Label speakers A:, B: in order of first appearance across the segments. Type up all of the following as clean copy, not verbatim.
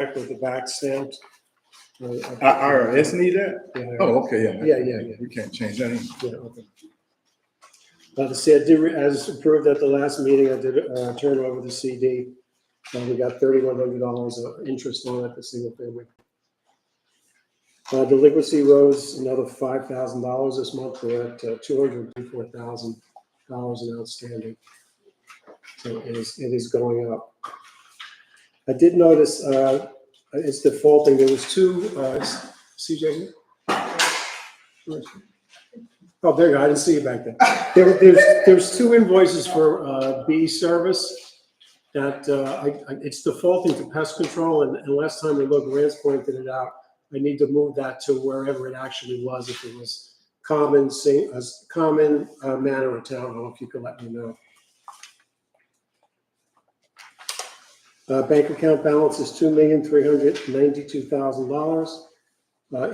A: back with the back stamped.
B: IRS need that?
A: Yeah,
B: Oh, okay, yeah.
A: Yeah.
B: We can't change that.
A: yeah, okay. To see, as approved at the last meeting, I did turn over the CD. We got $3,100 of interest on it, the single family. Delinquency rose another $5,000 this month. We're at $204,000 in outstanding. So it is going up. I did notice it's defaulting. There was two, CJ? Oh, there you go. I didn't see you back there. There's two invoices for bee service that it's defaulting to pest control. And last time we looked, Rance pointed it out. I need to move that to wherever it actually was. If it was common manor or town hall, if you could let me know. Bank account balance is $2,392,000.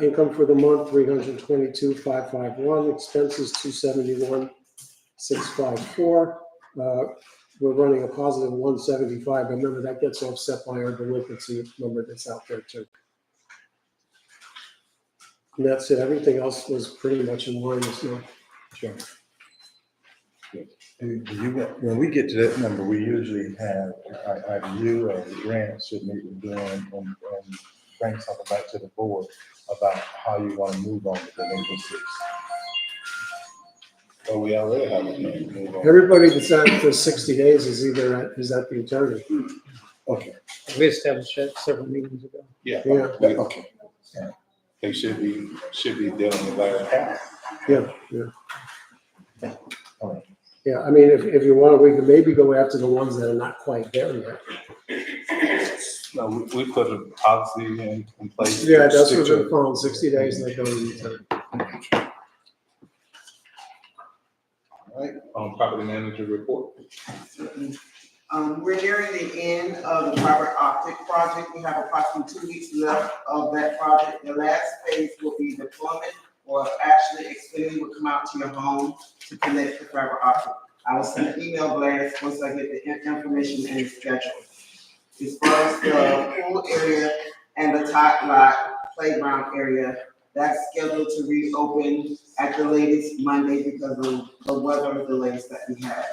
A: Income for the month, $322,551. Expenses, $271,654. We're running a positive 175. Remember, that gets offset by our delinquency number that's out there too. And that's it. Everything else was pretty much in line this month.
B: Sure. When we get to that number, we usually have, either you or Grant should meet with them and bring something back to the board about how you want to move on the delinquencies.
C: Well, we already have a move on.
A: Everybody that's at the 60 days is at the attorney.
B: Okay.
D: We established that several meetings ago.
C: Yeah.
A: Yeah.
B: Okay.
C: They should be dealing with that.
A: Yeah.
B: All right.
A: Yeah, I mean, if you want, we could maybe go after the ones that are not quite there yet.
C: No, we put a policy in place.
A: Yeah, that's what they're calling 60 days and they go to the attorney.
C: All right, property manager report.
E: We're nearing the end of the fiber optic project. We have approximately 2 weeks left of that project. The last phase will be deployment, or actually Xfinity will come out to your home to connect the fiber optic. I will send an email blast once I get the information and schedule. As far as the pool area and the tot lot playground area, that's scheduled to reopen at the latest Monday because of the weather delays that we had.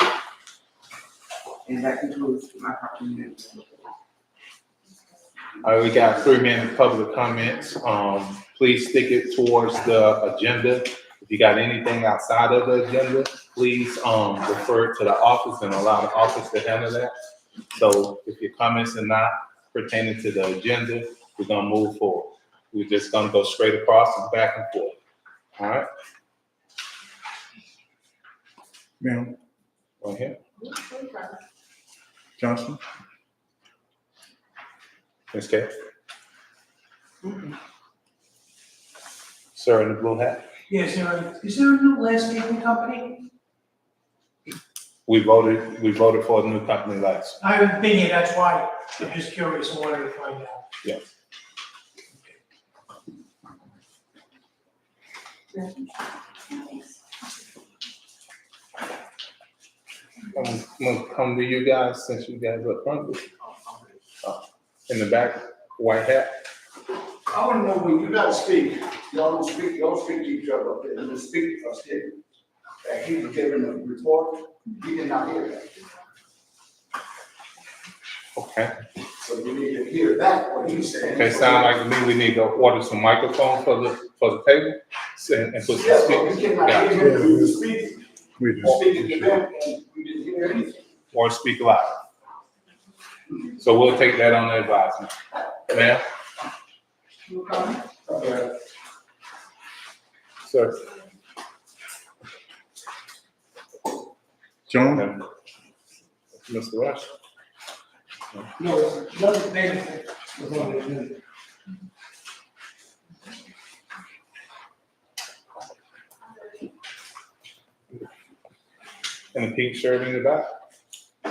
E: And that concludes my property management.
C: All right, we got 3-minute public comments. Please stick it towards the agenda. If you got anything outside of the agenda, please refer it to the office and allow the office to handle that. So if your comments are not pertaining to the agenda, we're gonna move forward. We're just gonna go straight across and back and forth. All right?
B: Ma'am,
C: Right here.
B: Johnson?
C: Ms. K. Sir in the blue hat.
F: Yes, is there a new landscaping company?
C: We voted for a new company license.
F: I haven't been here, that's why I'm just curious and wanted to find out.
C: Yeah. I'm gonna come to you guys since you guys are front. In the back, white hat.
G: I want to know when you guys speak, y'all don't speak to each other up there, and the speaker was here. That he was giving a report, he did not hear that.
C: Okay.
G: So you need to hear that, what he's saying.
C: Okay, sound like to me we need to order some microphones for the table and put some
G: Yes, but we
C: speakers.
G: cannot
C: Yeah.
G: hear him, you speaking,
B: We just.
G: speaking to them, and we didn't hear anything.
C: Or speak loud. So we'll take that on the advisement. Ma'am?
G: Okay.
C: Sir?
B: John?
C: Mr. Rush?
F: No, it's another benefit of what they do.
C: And the pink shirt in the back?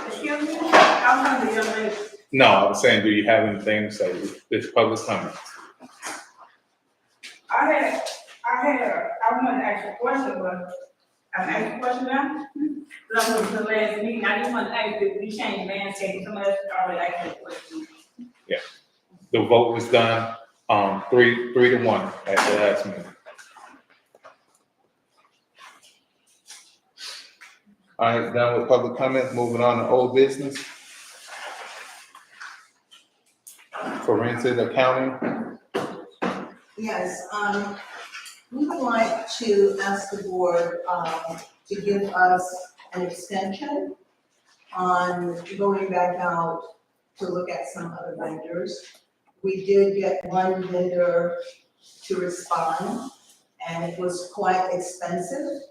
H: Excuse me, I'm from the young lady.
C: No, I was saying, do you have anything to say? It's public comment.
H: I wanted to ask a question, but I'm asking a question now. But I'm going to the last meeting, I just want to ask if we change landscape, somebody else already asked that question.
C: Yeah. The vote was done, 3-1 at the last meeting. All right, done with public comments, moving on to old business. Forensic accounting,
I: Yes, we would like to ask the board, to give us an extension on going back out to look at some other vendors. We did get one vendor to respond, and it was quite expensive.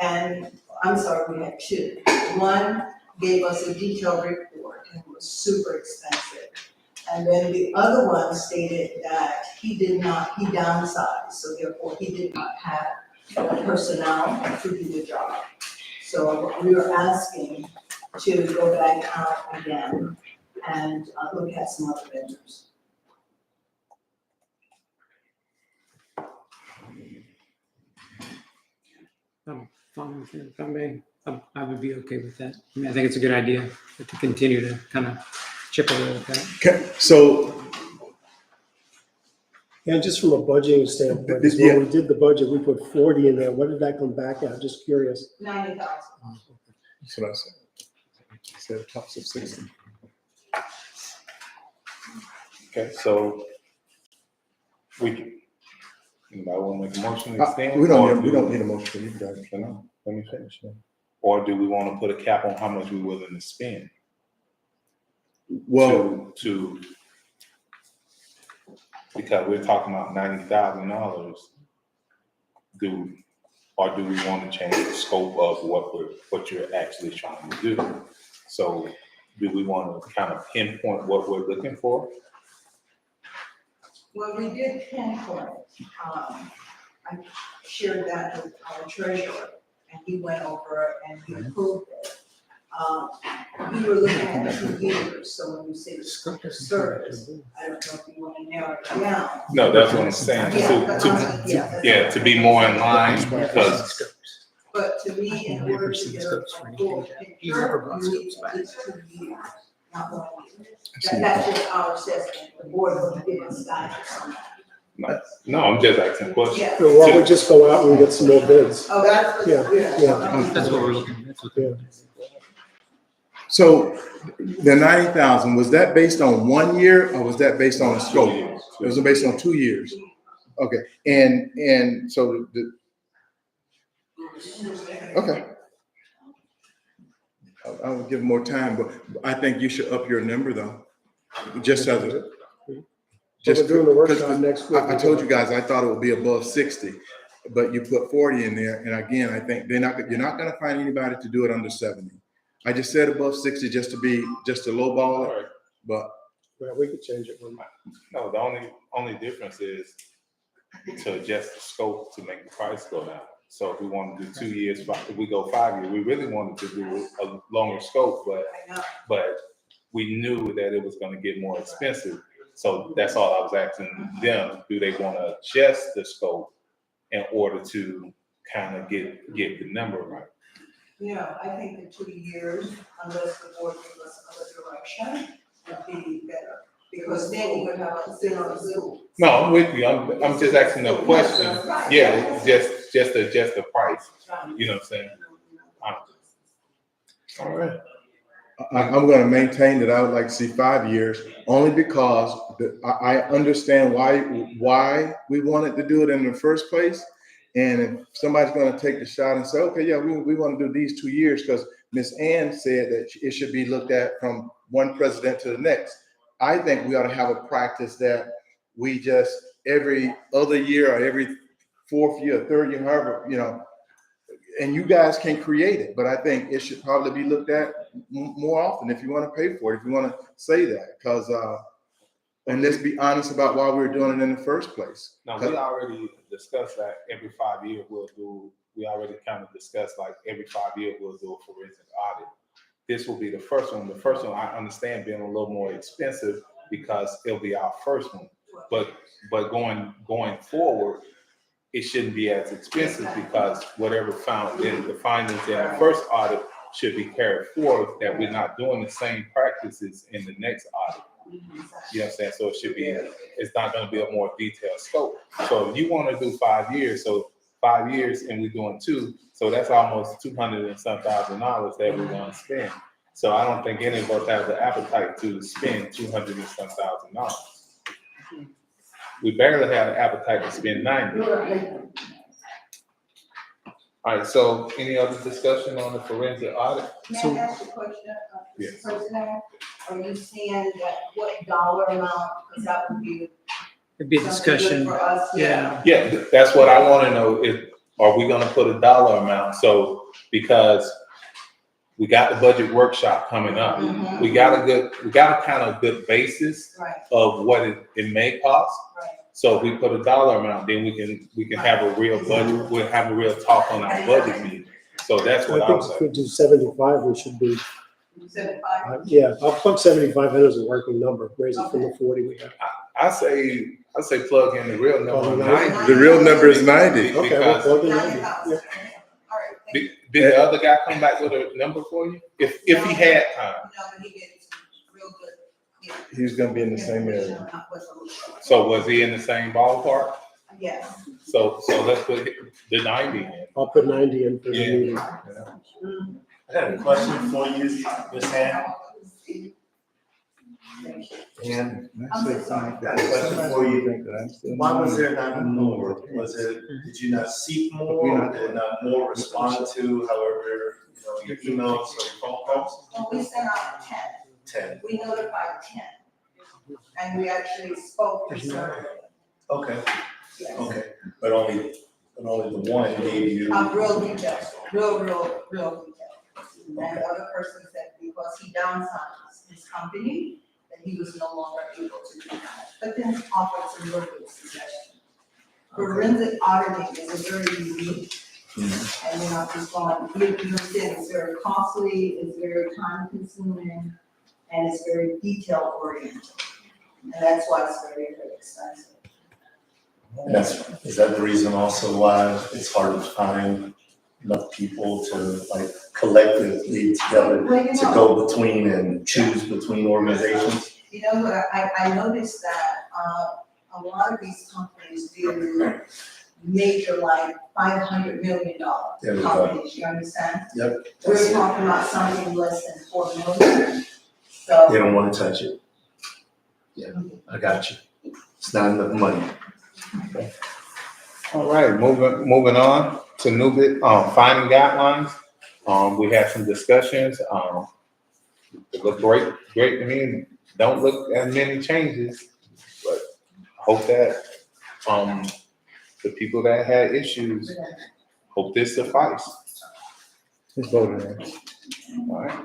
I: And, I'm sorry, we had two. One gave us a detailed report, and it was super expensive. And then the other one stated that he downsized, so therefore he did not have the personnel to do the job. So we were asking to go back out again and look at some other vendors.
D: If I may, I would be okay with that. I mean, I think it's a good idea to continue to kind of chip away at that.
B: Okay, so,
A: And just from a budgeting standpoint, 'cause when we did the budget, we put 40 in there. What did that come back at? Just curious.
I: 90,000.
B: that's what I said. I said tops of 60.
C: okay, so anybody want to make a motion to extend?
B: We
C: or
B: don't need a motion for you guys.
C: No, let me finish. Or do we want to put a cap on how much we're willing to spend?
B: Well,
C: Because we're talking about $90,000. Do we want to change the scope of what you're actually trying to do? So do we want to kind of pinpoint what we're looking for?
I: Well, we did pinpoint, I shared that with our treasurer, and he went over and he approved it. We were looking at 2 years, so when you say the scope of service, I don't know if you want to narrow it down.
C: No, that's what I'm saying. To be more in line, because
I: But to me, in order to get a full picture, you need at least 2 years, not 1 year. That's just our assessment, the board will give us guidance on that.
C: no, I'm just asking questions.
I: Yeah.
A: So why don't we just go out and get some more bids?
I: Oh, that's.
A: Yeah.
D: That's what we're looking at.
B: so the 90,000, was that based on 1 year or was that based on a scope? It was based on 2 years. Okay, and so okay. I would give more time, but I think you should up your number though. Just as a.
A: We're doing the workshop next week.
B: I told you guys, I thought it would be above 60, but you put 40 in there. And again, I think you're not gonna find anybody to do it under 70. I just said above 60 just to lowball it, but.
A: Well, we could change it.
C: No, the only difference is to adjust the scope to make the price go down. So if we want to do 2 years, if we go 5 years, we really wanted to do a longer scope, but we knew that it was gonna get more expensive. So that's all I was asking them, do they want to adjust the scope in order to kind of get the number right?
I: Yeah, I think the 2 years, unless the board gives us other direction, would be better. Because then you would have a zero zoom.
C: No, I'm with you. I'm just asking a question. Yeah, just to adjust the price. You know what I'm saying? All right.
B: I'm going to maintain that I would like to see 5 years, only because I understand why we wanted to do it in the first place. And if somebody's going to take the shot and say, okay, yeah, we want to do these 2 years, because Ms. Ann said that it should be looked at from one president to the next. I think we ought to have a practice that we just every other year or every fourth year, third year, however, and you guys can create it, but I think it should probably be looked at more often if you want to pay for it, if you want to say that, because, and let's be honest about why we're doing it in the first place.
C: Now, we already discussed that every 5 years we already kind of discussed like every 5 years we'll do a forensic audit. This will be the first one. The first one I understand being a little more expensive because it'll be our first one, but going forward, it shouldn't be as expensive because whatever the findings in the first audit should be carried forward, that we're not doing the same practices in the next audit. You know what I'm saying? So it should be, it's not gonna be a more detailed scope. So if you wanna do 5 years, so 5 years and we're doing 2, so that's almost $200 and some thousand that we're gonna spend. So I don't think any of us have the appetite to spend $200 and some thousand. We barely have the appetite to spend 90. All right, so any other discussion on the forensic audit?
I: May I ask a question,
C: Yes.
I: Mr. President? Are you saying that what dollar amount, because that would be
D: It'd be a
I: something good
D: discussion.
I: for us?
D: Yeah.
C: Yeah, that's what I wanna know, is, are we gonna put a dollar amount? So, because we got the budget workshop coming up.
I: Mhm.
C: We got a kind of good basis
I: Right,
C: of what it may cost.
I: right.
C: So if we put a dollar amount, then we can have a real budget, we'll have a real talk on our budget meeting. So that's what
A: I
C: I'm
A: think if
C: saying.
A: we do 75, we should be,
I: You said 5?
A: yeah, I'll plug 75 in as a working number, raise it from the 40 we have.
C: I say plug in the real number,
A: Plug in
C: 90.
B: The real number is 90.
A: Okay, we'll
C: Because
A: plug in
I: 90,000.
A: 90.
I: All
A: Yeah.
I: right, thank you.
C: did the other guy come back with a number for you? If he had time.
I: No, but he gets real good. Yeah.
B: He's gonna be in the same area.
C: So was he in the same ballpark?
I: Yes.
C: So let's put the 90 in.
A: I'll put 90 in for the
C: Yeah.
A: meeting.
J: I got a question for you, Ms. Ham. And
B: I say something.
J: got a question for you.
B: Think that I'm still-
J: Why was there not more? Was it, did you not seek more, or did not more respond to, however, your emails or your phone calls?
I: Well, we sent out 10.
J: 10.
I: We notified 10. And we actually spoke to several.
J: Okay,
I: Yes.
J: okay, but only the one gave you.
I: Real details, real details. And the other person said because he downsized his company, that he was no longer able to do that. But then offered some really good suggestions. Forensic auditing is a very unique, and then I'm just going, you said it's very costly, it's very time consuming, and it's very detail oriented. And that's why it's very, very expensive.
J: And is that the reason also why it's hard to find enough people to like collectively together
I: Well, you
J: to
I: know-
J: go between and choose between organizations?
I: You know what, I noticed that, a lot of these companies do major like $500 million
J: There we go.
I: companies, you understand?
J: Yep.
I: We're talking about something less than 4 million,
J: They
I: so.
J: don't want to touch it. Yeah, I got you. It's not enough money.
C: All right, moving on to new bit, finding guidelines. We had some discussions, it looked great to me. Don't look at many changes, but hope that, the people that had issues, hope this suffice.
B: Let's vote on it.
C: All right,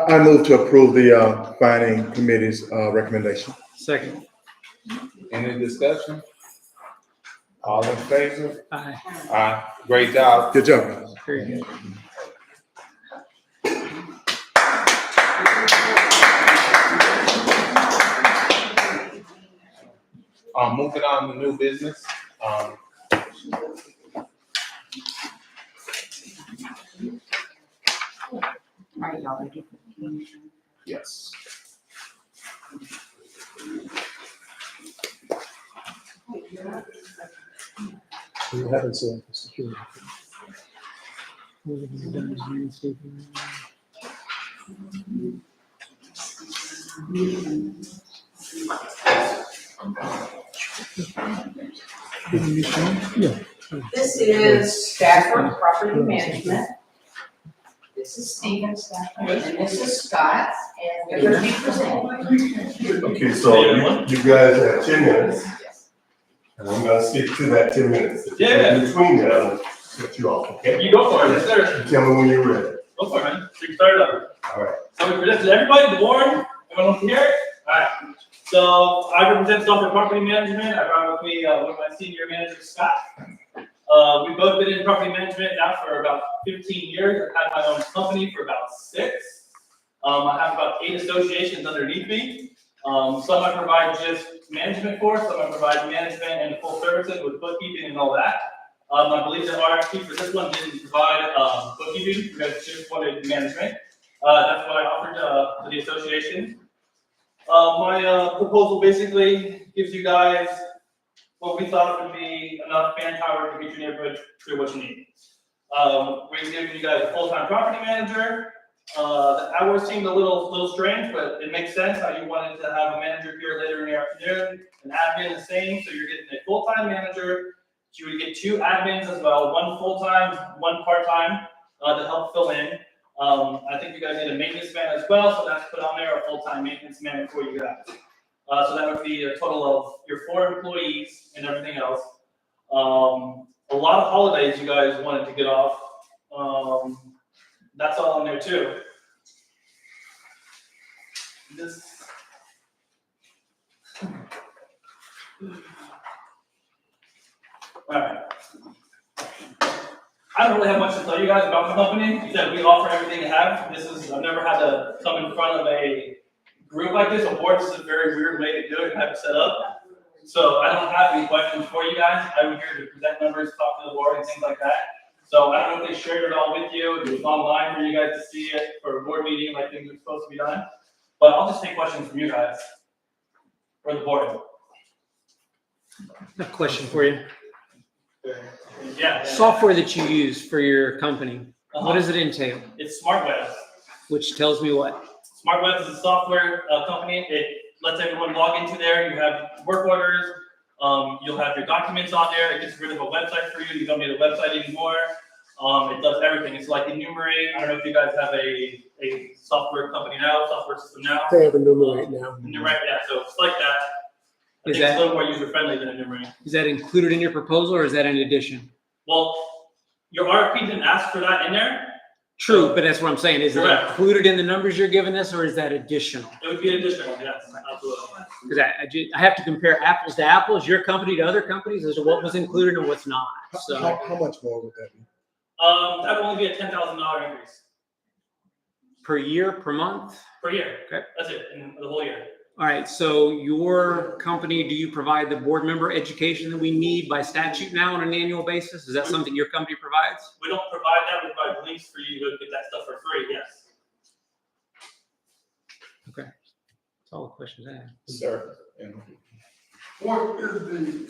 B: I move to approve the finding committee's recommendation.
D: Second.
C: any discussion? All in favor?
D: Aye.
C: Great job.
B: Good job, guys.
D: Very good.
C: Moving on to new business, yes.
A: You haven't selected security.
H: This is Stafford Property Management. This is Stephen Stafford, and this is Scott, and they're gonna be presenting.
K: Okay, so you guys have 10 minutes. And I'm gonna stick to that 10 minutes.
F: Yeah.
K: In between that, I'll cut you off, okay?
F: You go for it, yes, sir.
K: You tell me when you're ready.
F: Go for it, man. So you start it up.
K: All right.
F: So we present to everybody, the board, everyone can hear it? Alright. So I represent Stafford Property Management. I brought with me one of my senior managers, Scott. We've both been in property management now for about 15 years. I've had my own company for about 6. I have about 8 associations underneath me. Some I provide just management for, some I provide management and full services with bookkeeping and all that. I believe the RFP for this one didn't provide bookkeeping, because just wanted management. That's what I offered to the association. My proposal basically gives you guys what we thought would be enough manpower to get your neighborhood through what you need. We're giving you guys a full-time property manager. The hours seemed a little strange, but it makes sense how you wanted to have a manager here later in the afternoon, an admin the same, so you're getting a full-time manager. You would get 2 admins as well, 1 full-time, 1 part-time, to help fill in. I think you guys need a maintenance man as well, so that's put on there, a full-time maintenance man for you guys. So that would be a total of your 4 employees and everything else. A lot of holidays you guys wanted to get off. That's all in there too. Alright. I don't really have much to tell you guys about the company. You said we offer everything to have. I've never had to come in front of a group like this. A board, this is a very weird way to do it and have it set up. So I don't have any questions for you guys. I'm here to present numbers, talk to the board and things like that. So I don't know if they shared it all with you. It was online for you guys to see it for a board meeting like things are supposed to be done. But I'll just take questions from you guys or the board.
D: A question for you.
F: Yeah.
D: Software that you use for your company, what does it entail?
F: It's SmartWebs.
D: Which tells me what?
F: SmartWebs is a software company. It lets everyone log into there. You have work orders. You'll have your documents on there. It gets rid of a website for you. You don't need a website anymore. It does everything. It's like Enumerate. I don't know if you guys have a software company now, software system now.
A: They have Enumerate now.
F: Enumerate, yeah. So it's like that. I think it's a little more user friendly than Enumerate.
D: Is that included in your proposal or is that an addition?
F: Well, your RFP didn't ask for that in there.
D: True, but that's what I'm saying. Is it
F: Correct.
D: included in the numbers you're giving us or is that additional?
F: It would be additional, yes, absolutely.
D: Because I have to compare apples to apples, your company to other companies as to what was included and what's not. So
B: How much more would that be?
F: That would only be a $10,000 increase
D: per year, per month?
F: per year.
D: Okay.
F: That's it, in the whole year.
D: All right, so your company, do you provide the board member education that we need by statute now on an annual basis? Is that something your company provides?
F: We don't provide that, we provide links for you to get that stuff for free, yes.
D: Okay. That's all the questions I have.
C: Sir.
G: What is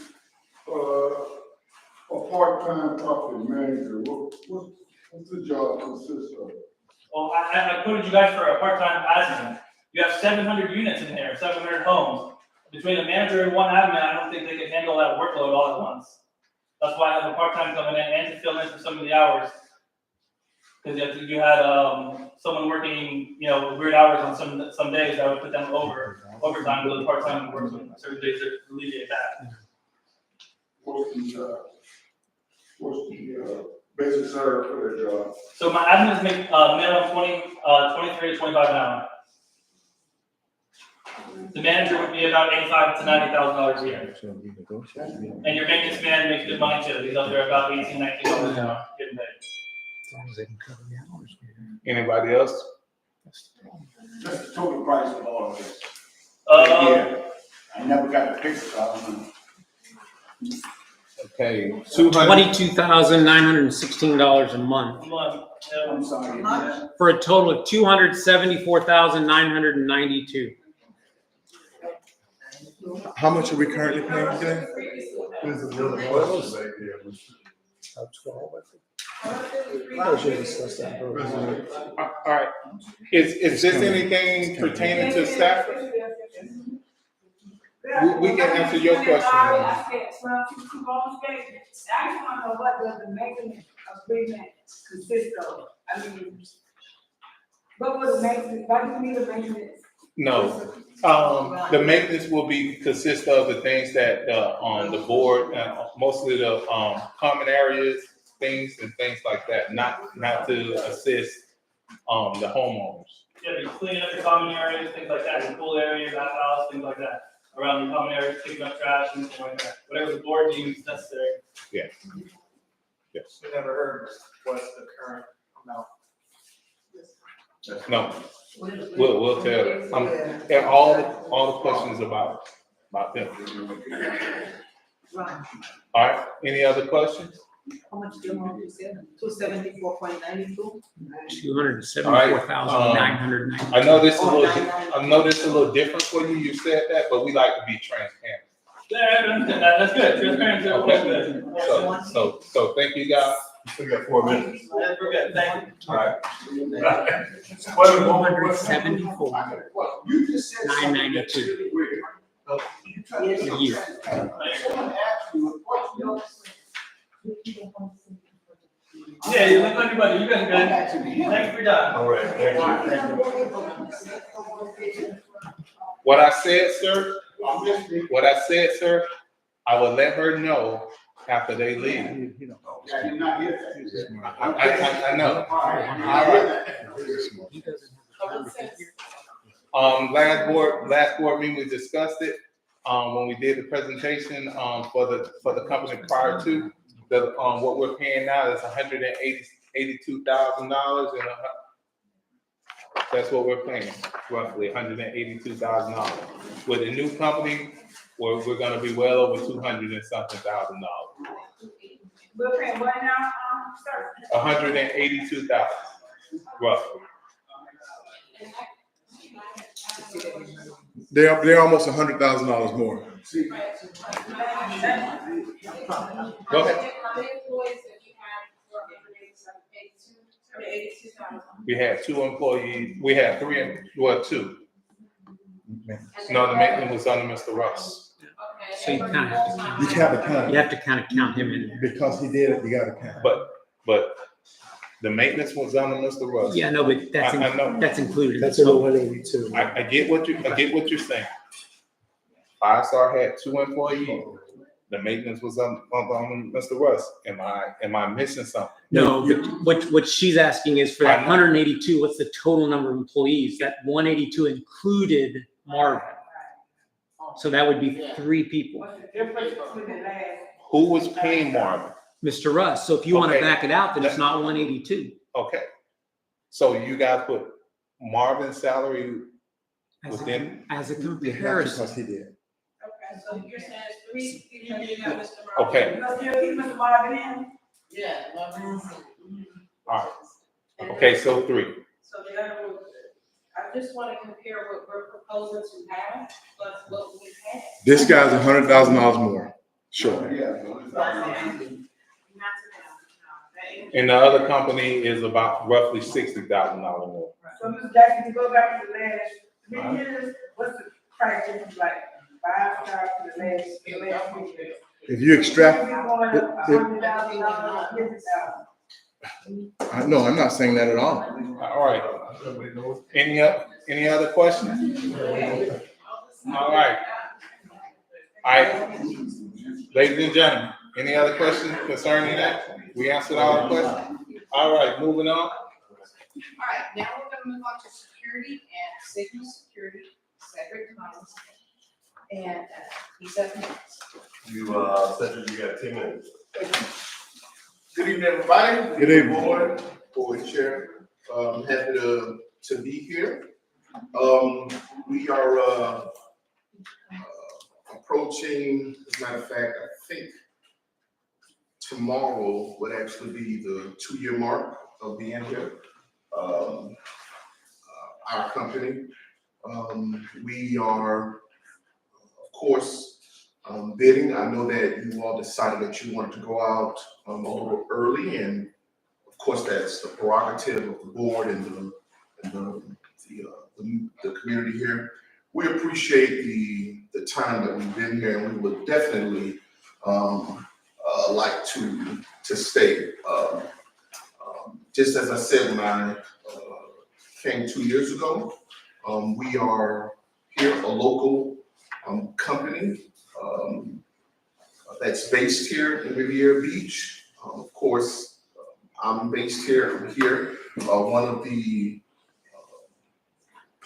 G: a part-time property manager? What's the job consist of?
F: Well, I quoted you guys for a part-time admin. You have 700 units in there, 700 homes. Between a manager and 1 admin, I don't think they can handle that workload all at once. That's why I have a part-time coming in and to fill in for some of the hours. Because you had someone working, weird hours on some days, I would put them overtime with the part-time works on certain days to alleviate that.
G: What's the basic salary for their job?
F: So my admins make minimum 23 to 25 an hour. The manager would be about $85,000 to $90,000 a year. And your maintenance man makes good money too. He's up there about $18,000 to $19,000 an hour getting paid.
D: As long as they can cover the hours.
C: Anybody else?
G: That's the total price of all of this.
F: Yeah.
G: I never got the picture, so I don't know.
C: Okay, 200.
D: $22,916 a month
G: I'm sorry.
D: for a total of $274,992.
B: How much are we currently paying today?
K: There's another question back there.
A: 12, I think. I should discuss that.
C: All right, is this anything pertaining to Stafford? We can answer your question.
L: I said, well, keep on saying, I just want to know what does the maintenance agreement consist of? I mean, what was the maintenance, why do you need a maintenance?
C: No, the maintenance will consist of the things that, on the board, mostly the, common areas, things like that, not to assist, the homeowners.
F: Yeah, you clean up your common areas, things like that, your pool areas, bath house, things like that. Around your common areas, picking up trash, and things like that. Whatever the board deems necessary.
C: Yeah. Yes.
M: We never heard what's the current amount.
C: No, we'll tell them. And all the questions about them.
I: Right.
C: All right, any other questions?
I: How much do you want to say? 274.92?
D: 274,990.
C: I know this is a little, I know this is a little different for you, you said that, but we like to be transparent.
F: Yeah, I understand that. That's good. Transparency, okay, good.
C: So thank you guys.
K: We got 4 minutes.
F: Yeah, we're good, thank you.
C: All right.
D: 274,
G: You just said something.
D: 992
G: A
D: a year.
F: Yeah, you look like your buddy. You guys good. Thank you for your time.
K: All right, thank you.
C: What I said, sir, I will let her know after they leave.
G: Yeah, you're not here.
C: I know. Last board meeting, we discussed it, when we did the presentation, for the company prior to, what we're paying now is $182,000, and that's what we're paying, roughly $182,000. With the new company, we're gonna be well over $200 and something thousand.
L: We're paying what now, sir?
C: $182,000, roughly.
B: They're almost $100,000 more.
C: Go ahead.
H: How many employees that you have for 82,000?
C: We had 2 employees, we had 3, well, 2. No, the maintenance was under Mr. Russ.
D: So you kind of have to,
B: You have to
D: kind of count him in.
B: because he did it, you gotta count.
C: But the maintenance was under Mr. Russ.
D: Yeah, no, but that's,
C: I know.
D: that's included.
A: That's in the 182.
C: I get what you're saying. Five Star had 2 employees. The maintenance was on Mr. Russ. Am I missing something?
D: No, but what she's asking is for that
C: I know.
D: 182, what's the total number of employees? That 182 included Marvin. So that would be 3 people.
L: What's the difference between the last?
C: Who was paying Marvin?
D: Mr. Russ, so if you want to
C: Okay.
D: back it out, then it's not 182.
C: Okay. So you guys put Marvin's salary within,
D: As a
B: Because
D: comparison.
B: he did.
H: Okay, so you're saying it's 3 people, you got Mr. Marvin.
C: okay,
L: You must still keep Mr. Marvin in?
H: Yeah.
C: all right. Okay, so 3.
H: So the other one, I just want to compare what we're proposing to have, plus what we have.
B: This guy's $100,000 more, sure.
C: And the other company is about roughly $60,000 more.
L: So Ms. Jackson, you go back to the last 3 years, what's the price difference like? 5 stars to the last 3 years.
B: If you extract,
L: Going up $100,000, $50,000.
B: no, I'm not saying that at all.
C: All right. Any other questions? All right. Ladies and gentlemen, any other questions concerning that? We answered all the questions? All right, moving on.
H: All right, now we're gonna move on to security and signal security, Cedric Thomas. And he's up next.
K: You, Cedric, you got 10 minutes.
G: Good evening, everybody.
B: Good evening.
G: Board, Board Chair, happy to be here. We are, approaching, as a matter of fact, I think tomorrow would actually be the 2-year mark of being here. Our company, we are, of course, bidding. I know that you all decided that you wanted to go out a little early, and of course, that's the prerogative of the board and the community here. We appreciate the time that we've been here, and we would definitely like to stay. Just as I said when I came 2 years ago, we are here a local company that's based here in Riviera Beach. Of course, I'm based here. I'm here. One of the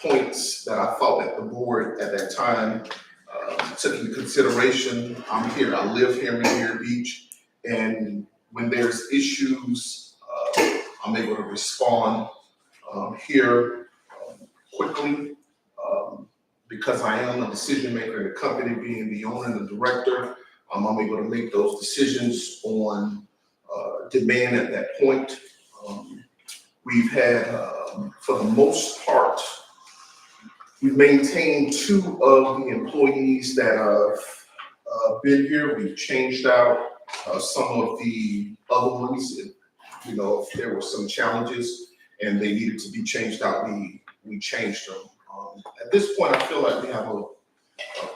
G: points that I thought that the board at that time took into consideration, I'm here, I live here in Riviera Beach, and when there's issues, I'm able to respond here quickly. Because I am a decision maker in the company, being the owner and the director, I'm able to make those decisions on demand at that point. We've had, for the most part, we've maintained 2 of the employees that have been here. We've changed out some of the other ones. You know, if there were some challenges and they needed to be changed out, we changed them. At this point, I feel like we have a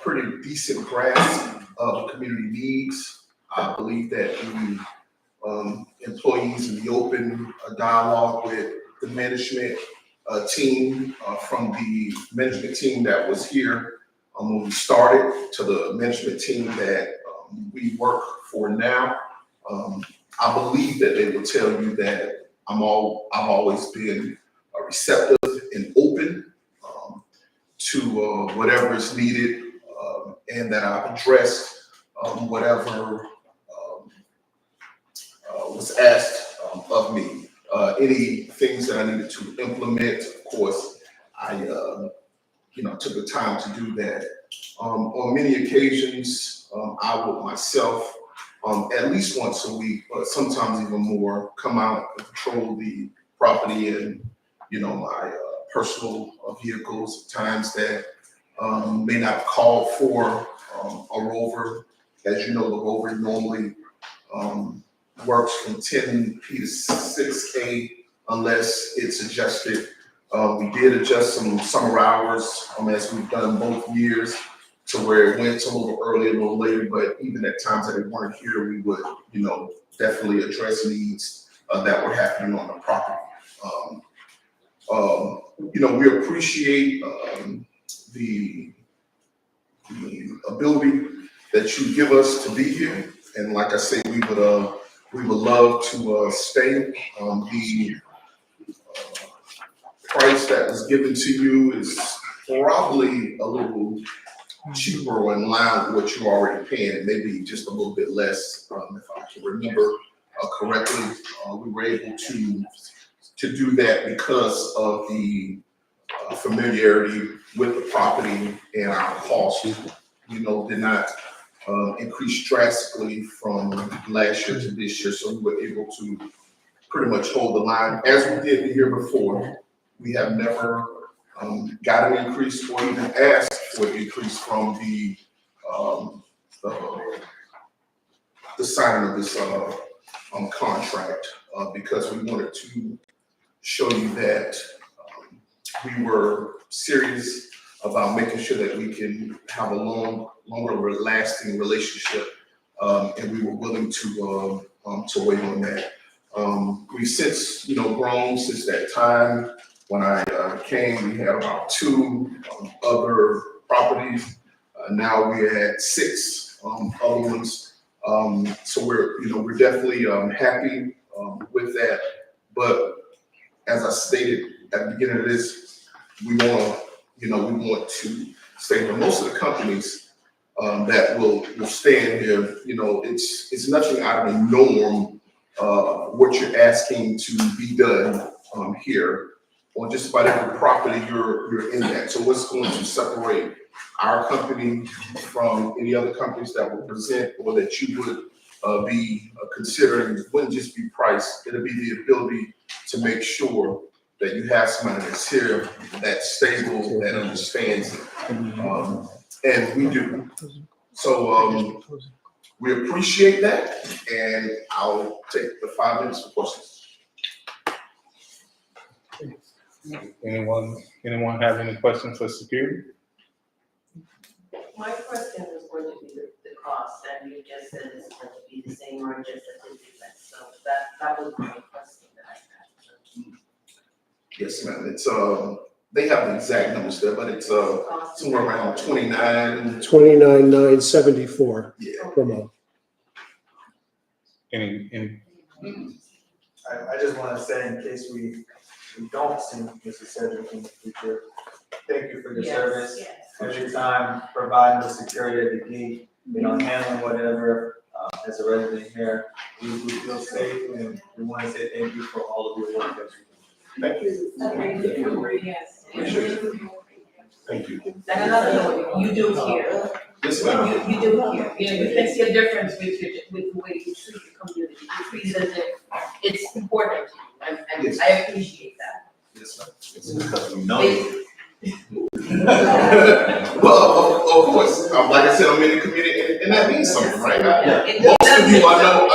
G: pretty decent grasp of the community needs. I believe that the employees in the open dialogue with the management team, from the management team that was here when we started to the management team that we work for now, I believe that they will tell you that I've always been receptive and open to whatever is needed, and that I've addressed whatever was asked of me. Any things that I needed to implement, of course, I took the time to do that. On many occasions, I would myself, at least once a week, but sometimes even more, come out and patrol the property and, my personal vehicles, times that may not call for a rover. As you know, the rover normally works from 10 P to 6 A unless it's adjusted. We did adjust some summer hours as we've done both years to where it went a little early, a little later, but even at times that they weren't here, we would, definitely address needs that were happening on the property. We appreciate the ability that you give us to be here. And like I say, we would love to stay. The price that was given to you is probably a little cheaper or in line with what you're already paying. It may be just a little bit less, if I can remember correctly. We were able to do that because of the familiarity with the property, and our cost, did not increase drastically from last year to this year. So we were able to pretty much hold the line as we did the year before. We have never got an increase or even asked for an increase from the signing of this contract, because we wanted to show you that we were serious about making sure that we can have a longer lasting relationship, and we were willing to wait on that. We've since, grown since that time. When I came, we had about 2 other properties. Now we're at 6 other ones. So we're definitely happy with that. But as I stated at the beginning of this, we want to say that most of the companies that will stand here, it's nothing out of the norm what you're asking to be done here on just about every property you're in that. So what's going to separate our company from any other companies that will present or that you would be considering wouldn't just be price, it'll be the ability to make sure that you have somebody that's here, that's stable, that understands it. And we do. So we appreciate that, and I'll take the 5 minutes for questions.
C: Anyone have any questions for security?
H: My question is going to be the cost, and you just said it's going to be the same or just a little bit less. So that was my question that I had.
G: Yes, ma'am. It's they have the exact numbers there, but it's somewhere around 29.
A: 29,974 per month.
C: Any
M: I just want to say, in case we don't see Mrs. Cedric in the future, thank you for your service.
H: Yes.
M: Every time providing the security at the gate, handling whatever, as a resident here, we feel safe, and we want to say thank you for all of your work that you do. Thank you.
H: Thank you. Yes.
G: Thank you.
H: And another note, you do here,
G: Yes, ma'am.
H: You do here. You know, you can see a difference with the way you treat the community. You treat it as if it's important to you.
G: Yes.
H: I appreciate that.
G: Yes, ma'am.
M: Because we know you.
G: Well, of course, like I said, I'm in the community, and that means something, right?
H: Yeah, it
G: Most
H: does
G: of you,
H: make
G: I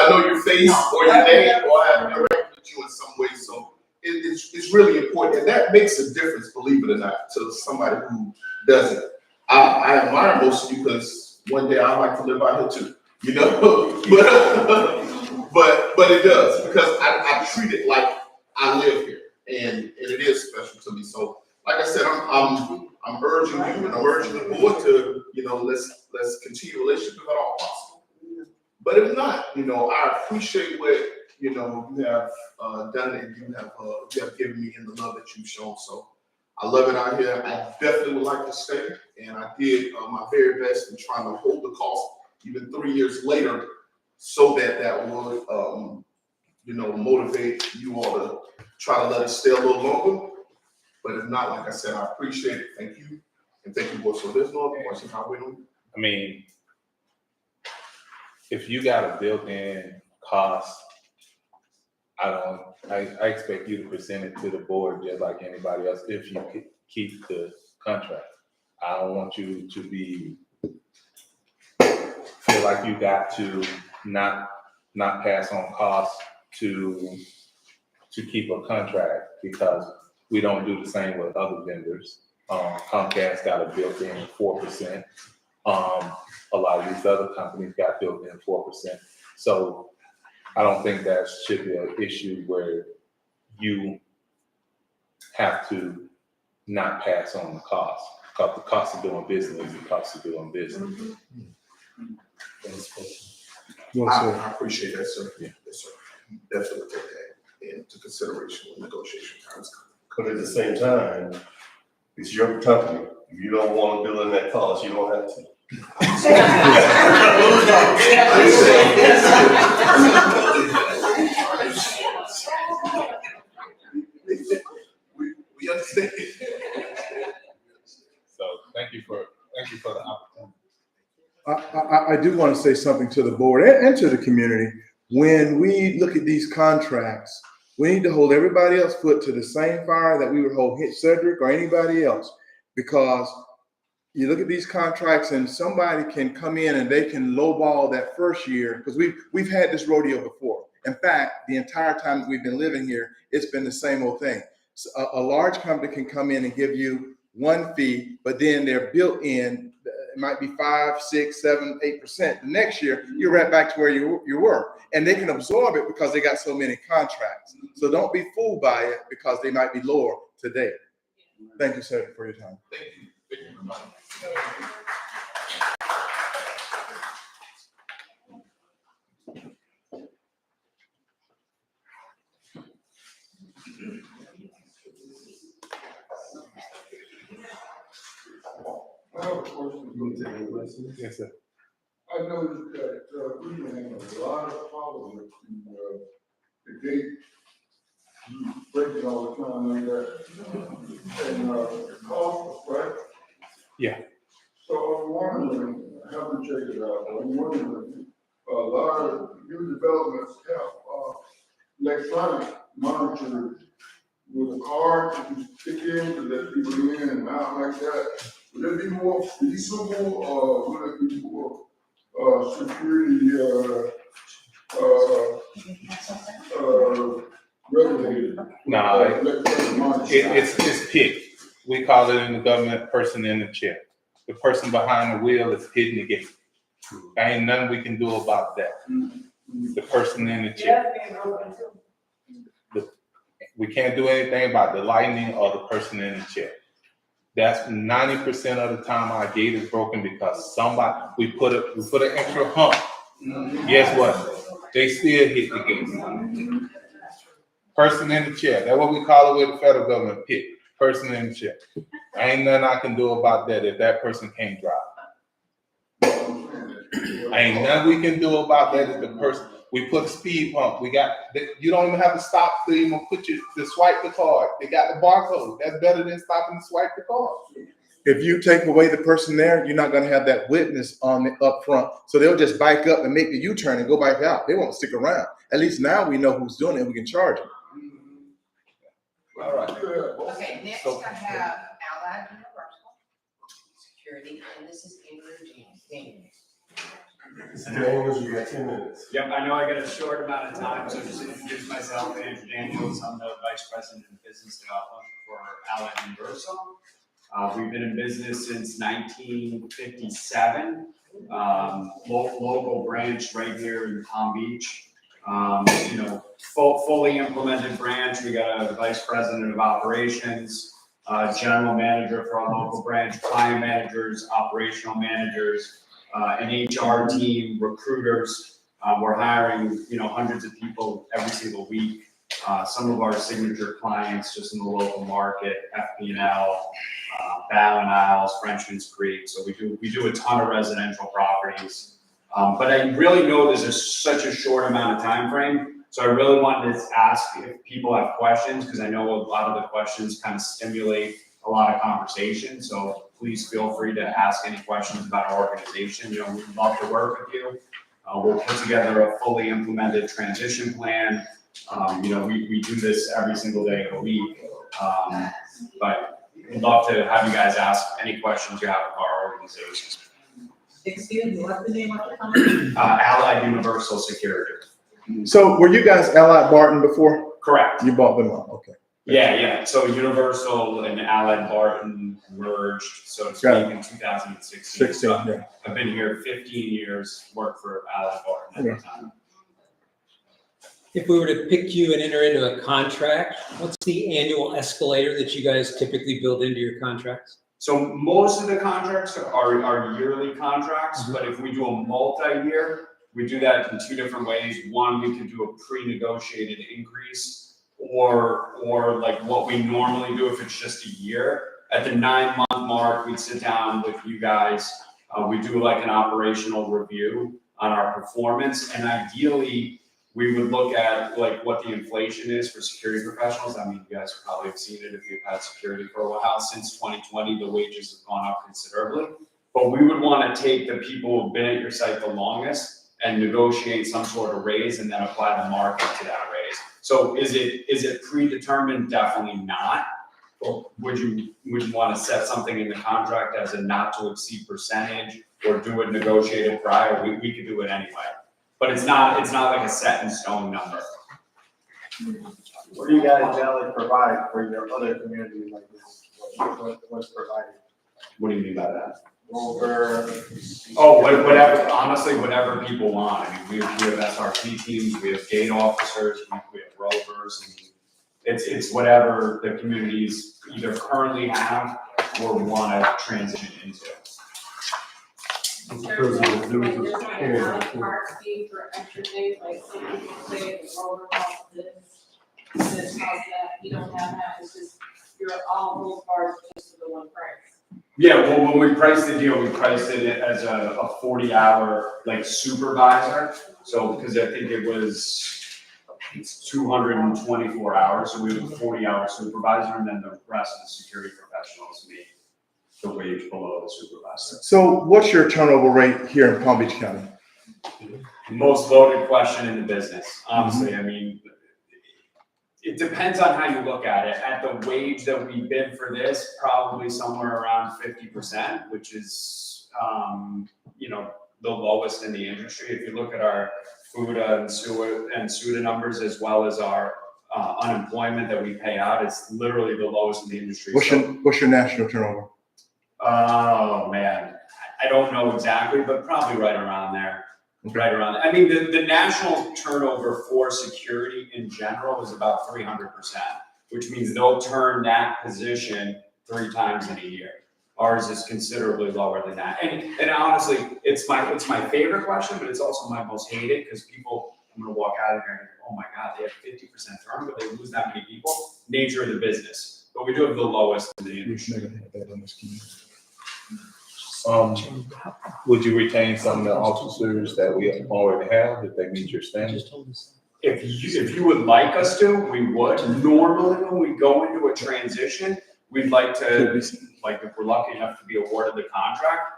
G: know your face or your name, or I have interacted with you in some way, so it's really important, and that makes a difference, believe it or not, to somebody who doesn't. I admire most of you, because one day I'd like to live out here too, you know? But it does, because I treat it like I live here, and it is special to me, so like I said, I'm urging you and I'm urging the board to, let's continue the relationship if at all possible. But if not, I appreciate what, you have done and you have given me and the love that you've shown. So I love it out here. I definitely would like to stay, and I did my very best in trying to hold the cost even 3 years later, so that would, motivate you all to try to let us stay a little longer. But if not, like I said, I appreciate it. Thank you. And thank you, both. So there's no other questions. How we doing?
C: I mean, if you got a built-in cost, I expect you to present it to the board just like anybody else if you keep the contract. I don't want you to feel like you got to not pass on costs to keep a contract, because we don't do the same with other vendors. Comcast got a built-in 4%. A lot of these other companies got built-in 4%. So I don't think that should be an issue where you have to not pass on the cost. Because the cost of doing business is the cost of doing business.
G: I appreciate that, sir. Yeah. Yes, sir. Definitely take that into consideration when negotiation times come.
K: But at the same time, it's your company. If you don't want to bill in that cost, you don't have to.
G: We understand.
C: So thank you for the opportunity.
B: I do want to say something to the board and to the community. When we look at these contracts, we need to hold everybody else foot to the same fire that we would hold Cedric or anybody else, because you look at these contracts and somebody can come in and they can lowball that first year, because we've had this rodeo before. In fact, the entire time that we've been living here, it's been the same old thing. So a large company can come in and give you one fee, but then they're built in, it might be 5, 6, 7, 8%. The next year, you're right back to where you were. And they can absorb it because they got so many contracts. So don't be fooled by it because they might be lower today. Thank you, sir, for your time.
G: Thank you. Thank you very much.
N: I have a question.
C: Yes, sir.
N: I noticed that we have a lot of problems with the gate breaking all the time like that. And the cost, right?
C: Yeah.
N: So I'm wondering, I haven't checked it out, but I'm wondering, a lot of new developments have electronic monitoring with a card that you stick in to let people in and out like that. Would it be more feasible, or would it be more security regulated?
C: No, it's picked. We call it in the government, person in the chair. The person behind the wheel is hitting the gate. There ain't nothing we can do about that. The person in the chair. We can't do anything about the lightning or the person in the chair. That's 90% of the time our gate is broken because we put an extra hump. Guess what? They still hit the gate. Person in the chair. That's what we call it with the federal government, pick. Person in the chair. Ain't nothing I can do about that if that person can't drive. Ain't nothing we can do about that if the person. We put a speed bump. You don't even have to stop to even to swipe the card. They got the barcode. That's better than stopping to swipe the card.
B: if you take away the person there, you're not gonna have that witness on the up front. So they'll just bike up and make the U-turn and go back out. They won't stick around. At least now we know who's doing it, we can charge them.
C: All right.
H: Okay, next I have Allied Universal Security, and this is Andrew James.
K: Mr. Daniels, you got 10 minutes.
O: Yep, I know I got a short amount of time, so just introduce myself, Andrew Daniels. I'm the Vice President of Business Development for Allied Universal. We've been in business since 1957. Local branch right here in Palm Beach. Fully implemented branch. We got a Vice President of Operations, General Manager for our local branch, client managers, operational managers, an HR team, recruiters. We're hiring, hundreds of people every single week. Some of our signature clients just in the local market, FP&L, Ballin Isles, Frenchman's Creek. So we do a ton of residential properties. But I really know there's such a short amount of time frame. So I really wanted to ask if people have questions, because I know a lot of the questions kind of stimulate a lot of conversation. So please feel free to ask any questions about our organization. We'd love to work with you. We'll put together a fully implemented transition plan. We do this every single day of the week. But we'd love to have you guys ask any questions you have of our organization.
I: Excuse me, what's the name of the company?
O: Allied Universal Security.
B: So were you guys Allied Barton before?
O: Correct.
B: You bought them up, okay.
O: Yeah. So Universal and Allied Barton merged, so to speak, in 2016.
B: 16, yeah.
O: I've been here 15 years, worked for Allied Barton at the time.
D: If we were to pick you and enter into a contract, what's the annual escalator that you guys typically build into your contracts?
O: So most of the contracts are yearly contracts, but if we do a multi-year, we do that in two different ways. One, we can do a pre-negotiated increase, or like what we normally do if it's just a year. At the 9-month mark, we'd sit down with you guys. We do like an operational review on our performance, and ideally, we would look at like what the inflation is for security professionals. I mean, you guys probably have seen it if you've had security for a while. Since 2020, the wages have gone up considerably. But we would want to take the people who've been at your site the longest and negotiate some sort of raise and then apply the market to that raise. So is it predetermined? Definitely not. Or would you want to set something in the contract as a not to exceed percentage, or do it negotiated prior? We could do it anyway. But it's not like a set in stone number.
M: What do you guys generally provide for your other communities like this? What's provided?
O: What do you mean by that?
M: Rover.
O: Oh, whatever, honestly, whatever people want. I mean, we have SRP teams, we have gate officers, we have rovers, and it's whatever the communities either currently have or want to transition into.
L: Mr. President, there was a part fee for extra things, like some people say the rover costs this costs that, you don't have that, it's just, all those parts just for the one price.
O: Yeah, well, when we priced the deal, we priced it as a 40-hour like supervisor. So, because I think it's 224 hours, so we have a 40-hour supervisor, and then the rest of the security professionals make the wage below the supervisor.
B: So what's your turnover rate here in Palm Beach County?
O: Most voted question in the business, honestly. I mean, it depends on how you look at it. At the wage that we bid for this, probably somewhere around 50%, which is, the lowest in the industry. If you look at our FUTA and SUTA numbers, as well as our unemployment that we pay out, it's literally the lowest in the industry.
B: What's your national turnover?
O: Oh, man. I don't know exactly, but probably right around there. Right around there. I mean, the national turnover for security in general is about 300%, which means they'll turn that position 3 times in a year. Ours is considerably lower than that. And honestly, it's my favorite question, but it's also my most hated, because people, I'm going to walk out of here and oh my God, they have 50% turnover, they lose that many people. Nature of the business. But we do have the lowest in the industry.
C: Would you retain some of the officers that we already have if they meet your standards?
O: If you would like us to, we would. Normally, when we go into a transition, we'd like to, like, if we're lucky enough to be awarded the contract,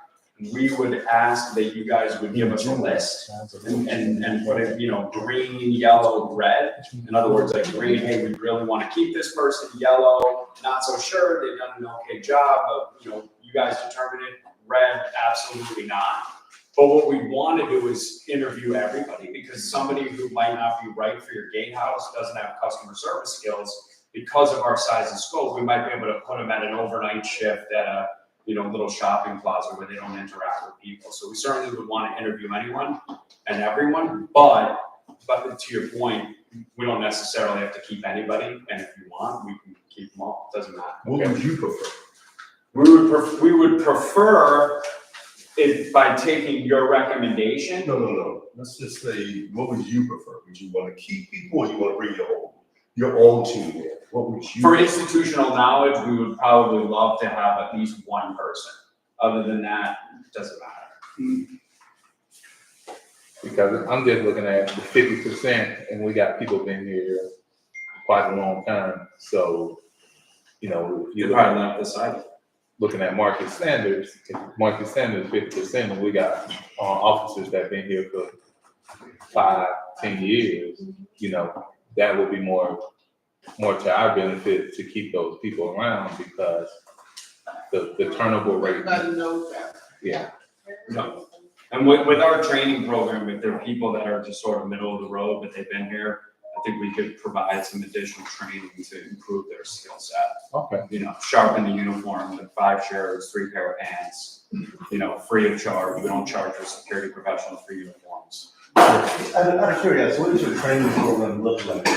O: we would ask that you guys would give us a list and put it, green, yellow, red. In other words, like green, hey, we really want to keep this person. Yellow, not so sure, they've done an okay job, but, you guys determine it. Red, absolutely not. But what we want to do is interview everybody, because somebody who might not be right for your gatehouse doesn't have customer service skills. Because of our size and scope, we might be able to put them at an overnight shift at a little shopping plaza where they don't interact with people. So we certainly would want to interview anyone and everyone, but to your point, we don't necessarily have to keep anybody. And if you want, we can keep them all. It doesn't matter.
K: What would you prefer?
O: We would prefer it by taking your recommendation.
K: No. Let's just say, what would you prefer? Would you want to keep people, or you want to bring your own team in? What would you?
O: For institutional knowledge, we would probably love to have at least one person. Other than that, it doesn't matter.
C: Because I'm just looking at the 50%, and we got people been here quite a long time. So, if
O: You'd probably like this side.
C: looking at market standards, if market standards 50%, and we got officers that been here for 5-10 years, that would be more to our benefit to keep those people around, because the turnover rate.
E: Everybody knows that.
C: Yeah.
O: No. And with our training program, if there are people that are just sort of middle of the road, but they've been here, I think we could provide some additional training to improve their skill set.
C: Okay.
O: Sharpen the uniform with 5 shirts, 3 pair of pants, free of charge. We don't charge our security professionals for uniforms.
J: Out of curiosity, what does your training program look like?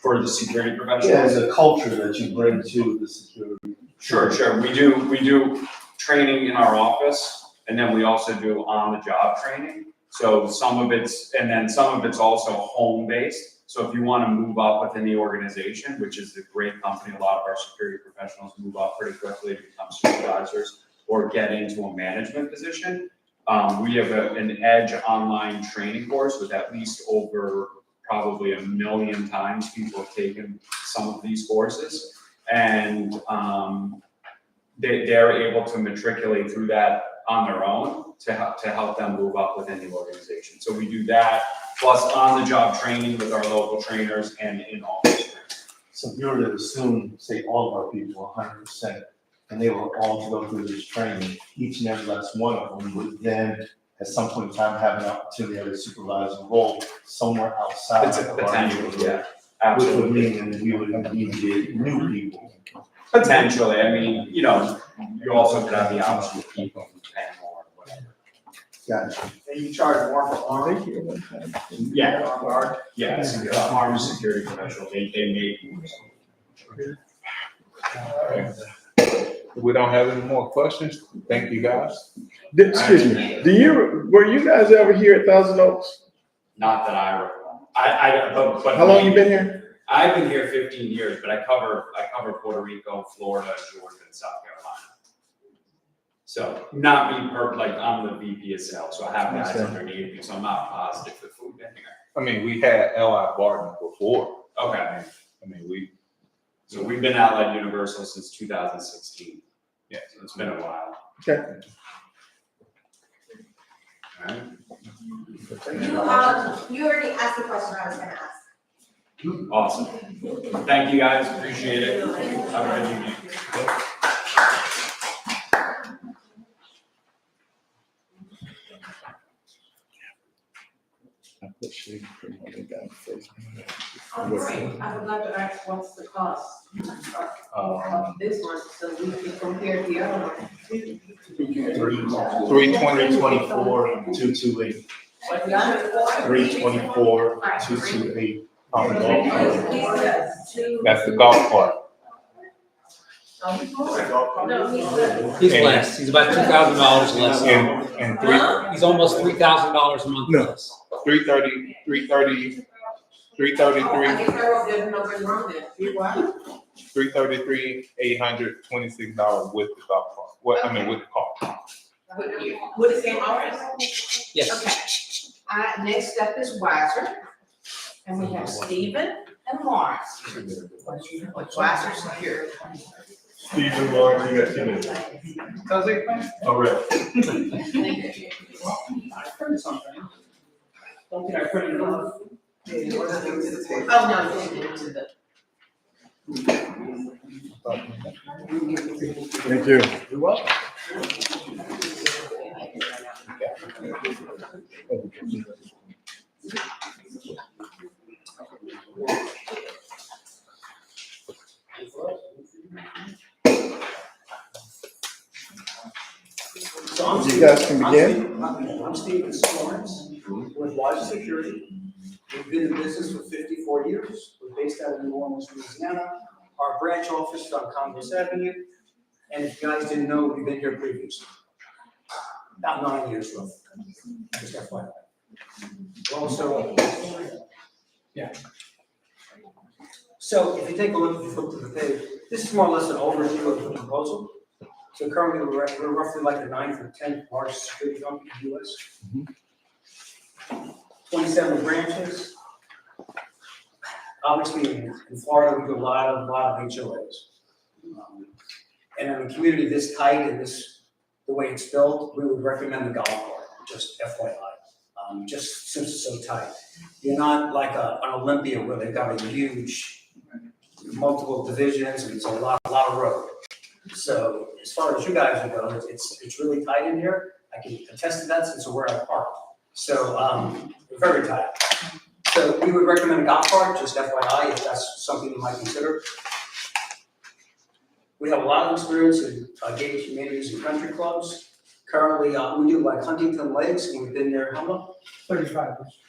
O: For the security
J: Yeah,
O: professionals?
J: the culture that you bring to the security.
O: Sure. We do training in our office, and then we also do on-the-job training. So some of it's also home-based. So if you want to move up within the organization, which is a great company, a lot of our security professionals move up pretty quickly to become supervisors or get into a management position. We have an Edge online training course with at least over probably 1 million times people have taken some of these courses. And they're able to matriculate through that on their own to help them move up within the organization. So we do that, plus on-the-job training with our local trainers and in-office training.
J: So if you were to assume, say, all of our people, 100%, and they were all to go through this training, each and every last one of them would then, at some point in time, have an opportunity at a supervisor role somewhere outside
O: It's a
J: of our
O: potential,
J: neighborhood.
O: yeah,
J: Which
O: absolutely.
J: would mean that we would need to get new people.
O: Potentially, I mean, you also could have the option to keep them paying more, whatever.
J: Gotcha.
E: And you charge more for armed?
O: Yeah,
E: Armed guard?
O: yes, armed security professionals, they make.
C: We don't have any more questions. Thank you, guys.
K: Excuse me, were you guys ever here at Thousand Oaks?
O: Not that I recall. But.
K: How long you been here?
O: I've been here 15 years, but I cover Puerto Rico, Florida, Georgia, and South Carolina. So not me, I'm the VP of sales, so I have guys underneath me, so I'm not positive if we've been here.
C: I mean, we had L.I. Barton before.
O: Okay.
C: So
O: we've been Allied Universal since 2016.
C: Yeah,
O: so it's been a while.
K: Okay.
O: All right.
I: You already asked the question I was gonna ask.
O: Awesome. Thank you, guys. Appreciate it. Have a good evening.
L: Great. I would like to ask, what's the cost of this one, so we can compare the other one?
J: 324, 228. 324, 228.
C: that's the golf cart.
L: No,
D: He's less, he's about $2,000 less.
C: And
D: He's almost $3,000 a month less.
C: 333,
L: I guess there was nobody wrong there. You what?
C: $333, $826 with the golf cart. With the car.
L: With the same office?
D: Yes.
H: Okay. Next up is Wiser, and we have Stephen and Lawrence. Wiser Security.
K: Stephen, Lawrence, you got 2 minutes.
O: Sounds like a plan.
K: All right.
O: I heard something. Don't think I printed it off.
H: Oh, no, it's the.
B: Thank you.
O: You're welcome.
E: So I'm
B: You
E: Steve-
B: guys can begin.
E: I'm Steven Lawrence with Wise Security. We've been in business for 54 years. We're based out of New Orleans, Louisiana. Our branch office is on Congress Avenue. And if you guys didn't know, we've been here previously. About 9 years roughly. Just FYI. We're also, yeah. So if you take a look, if you flip to the page, this is more or less an overview of the proposal. So currently, we're roughly like the 9th or 10th largest security company in the US. 27 branches. Obviously, in Florida, we do a lot of HOAs. And in a community this tight and the way it's built, we would recommend the golf cart, just FYI. Just since it's so tight. You're not like an Olympia where they've got a huge, multiple divisions and it's a lot of road. So as far as you guys go, it's really tight in here. I can attest to that since we're at park. So we're very tight. So we would recommend a golf cart, just FYI, if that's something you might consider. We have a lot of experience in gated communities and country clubs. Currently, we do like Huntington Lakes, and we've been there how long?
D: 35 years.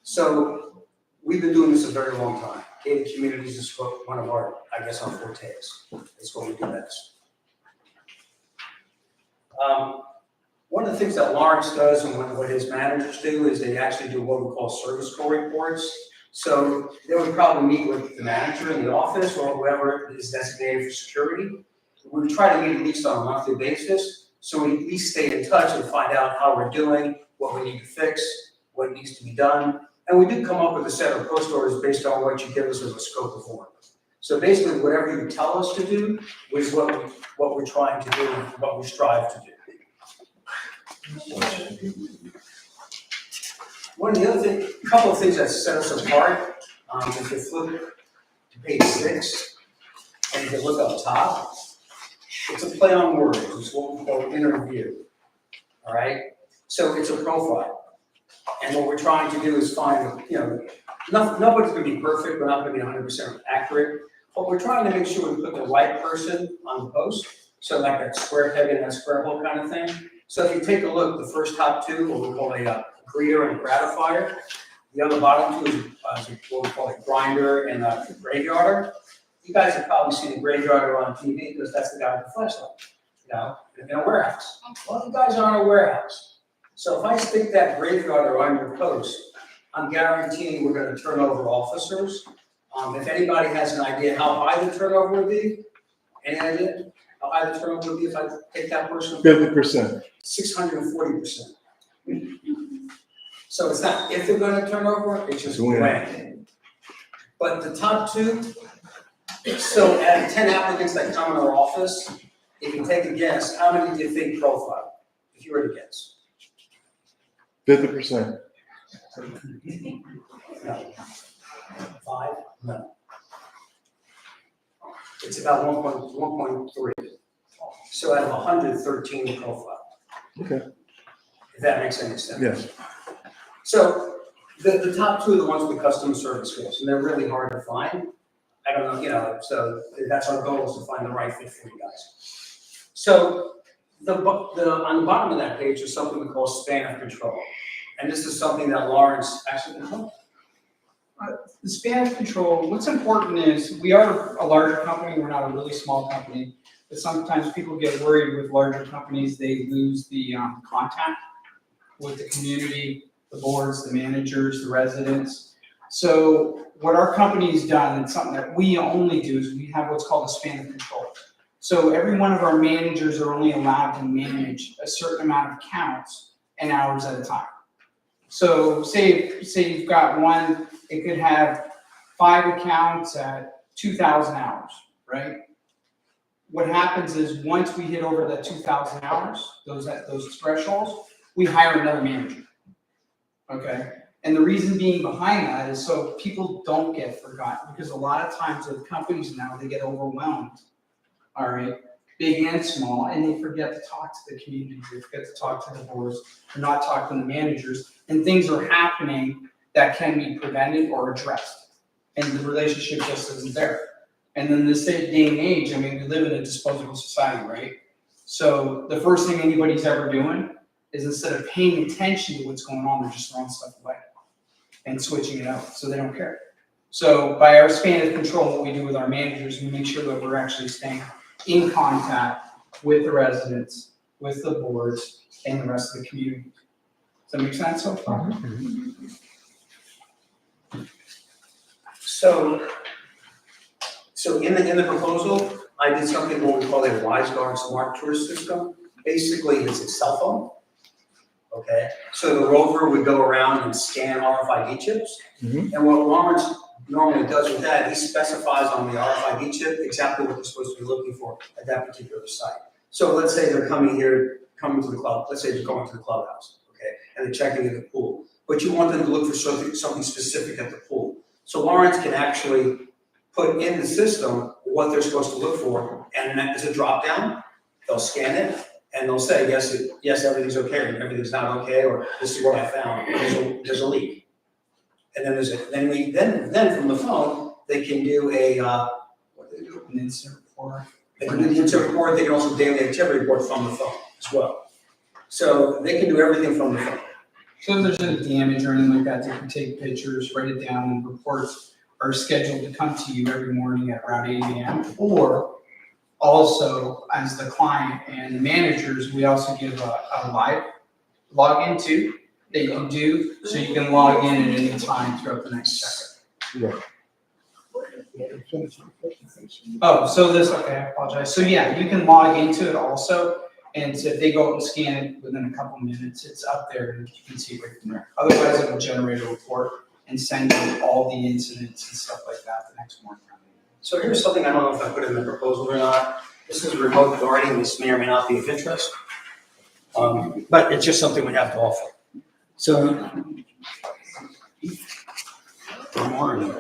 E: So we've been doing this a very long time. Gated communities is one of our, I guess, our fortes. It's what we do best. One of the things that Lawrence does and what his managers do is they actually do what we call service call reports. So they would probably meet with the manager in the office or whoever is designated for security. We try to meet at least on a monthly basis. So we at least stay in touch and find out how we're doing, what we need to fix, what needs to be done. And we do come up with a set of post orders based on what you give us as a scope of work. So basically, whatever you tell us to do is what we're trying to do, and what we strive to do. One of the other things, a couple of things that set us apart, if you flip to page 6, and if you look up top, it's a play on words. It's what we call interview. All right? So it's a profile. And what we're trying to do is find, nobody's going to be perfect. We're not going to be 100% accurate. But we're trying to make sure we put the right person on the post. So like that square peg and that square hole kind of thing. So if you take a look, the first top two, what we call a greeter and a gratifier. The other bottom two is what we call a grinder and a graveyarder. You guys have probably seen a graveyarder on TV because that's the guy with the flashlight, in a warehouse. Well, you guys are in a warehouse. So if I stick that graveyarder on your post, I'm guaranteeing we're going to turn over officers. If anybody has an idea how high the turnover would be, any idea how high the turnover would be if I take that person?
B: 50%.
E: 640%. So it's not if they're going to turn over, it's just when. But the top two, so out of 10 applicants that come in our office, if you take a guess, how many do you think profile? If you were to guess.
B: 50%.
E: No. 5? No. It's about 1.3. So out of 113 profile.
B: Okay.
E: If that makes any sense.
B: Yes.
E: So the top two are the ones with customer service skills, and they're really hard to find. I don't know, so that's our goal, is to find the right fit for you guys. So on the bottom of that page is something we call span of control. And this is something that Lawrence actually can help.
P: The span of control, what's important is we are a larger company, we're not a really small company, but sometimes people get worried with larger companies, they lose the contact with the community, the boards, the managers, the residents. So what our company's done, and something that we only do, is we have what's called a span of control. So every one of our managers are only allowed to manage a certain amount of counts and hours at a time. So say you've got one, it could have 5 accounts at 2,000 hours, right? what happens is, once we hit over that 2,000 hours, those thresholds, we hire another manager. Okay? And the reason being behind that is so people don't get forgotten, because a lot of times with companies now, they get overwhelmed, all right, big and small, and they forget to talk to the community, they forget to talk to the boards, or not talk to the managers, and things are happening that can be prevented or addressed, and the relationship just isn't there. And then this day and age, I mean, we live in a disposable society, right? So the first thing anybody's ever doing is, instead of paying attention to what's going on, they're just throwing stuff away and switching it out, so they don't care. So by our span of control, what we do with our managers, we make sure that we're actually staying in contact with the residents, with the boards, and the rest of the community. Does that make sense so far?
Q: So in the proposal, I did something what we call a WiseGuard Smart Tour System. Basically, it's a cell phone. Okay, so the rover would go around and scan RFID chips. And what Lawrence normally does with that, he specifies on the RFID chip exactly what they're supposed to be looking for at that particular site. So let's say they're coming to the club, let's say they're going to the clubhouse, okay, and they're checking in the pool. But you want them to look for something specific at the pool. So Lawrence can actually put in the system what they're supposed to look for, and as a drop down, they'll scan it, and they'll say, yes, everything's okay, or everything's not okay, or this is what I found, there's a leak. And then then from the phone, they can do what do they do?
P: An instant report.
Q: They can do the instant report, they can also daily activity report from the phone as well. So they can do everything from the phone.
P: So if there's any damage or anything like that, they can take pictures, write it down, and reports are scheduled to come to you every morning at around 8 a.m. Or also, as the client and the managers, we also give a live login too that you can do, so you can log in at any time throughout the next check. Oh, so okay, I apologize. So yeah, you can log into it also, and so if they go out and scan it within a couple minutes, it's up there and you can see it right from there. Otherwise, it will generate a report and send you all the incidents and stuff like that the next morning.
Q: So here's something I don't know if I put in the proposal or not. This is remote guarding. This may or may not be of interest, but it's just something we have to offer. So, good morning.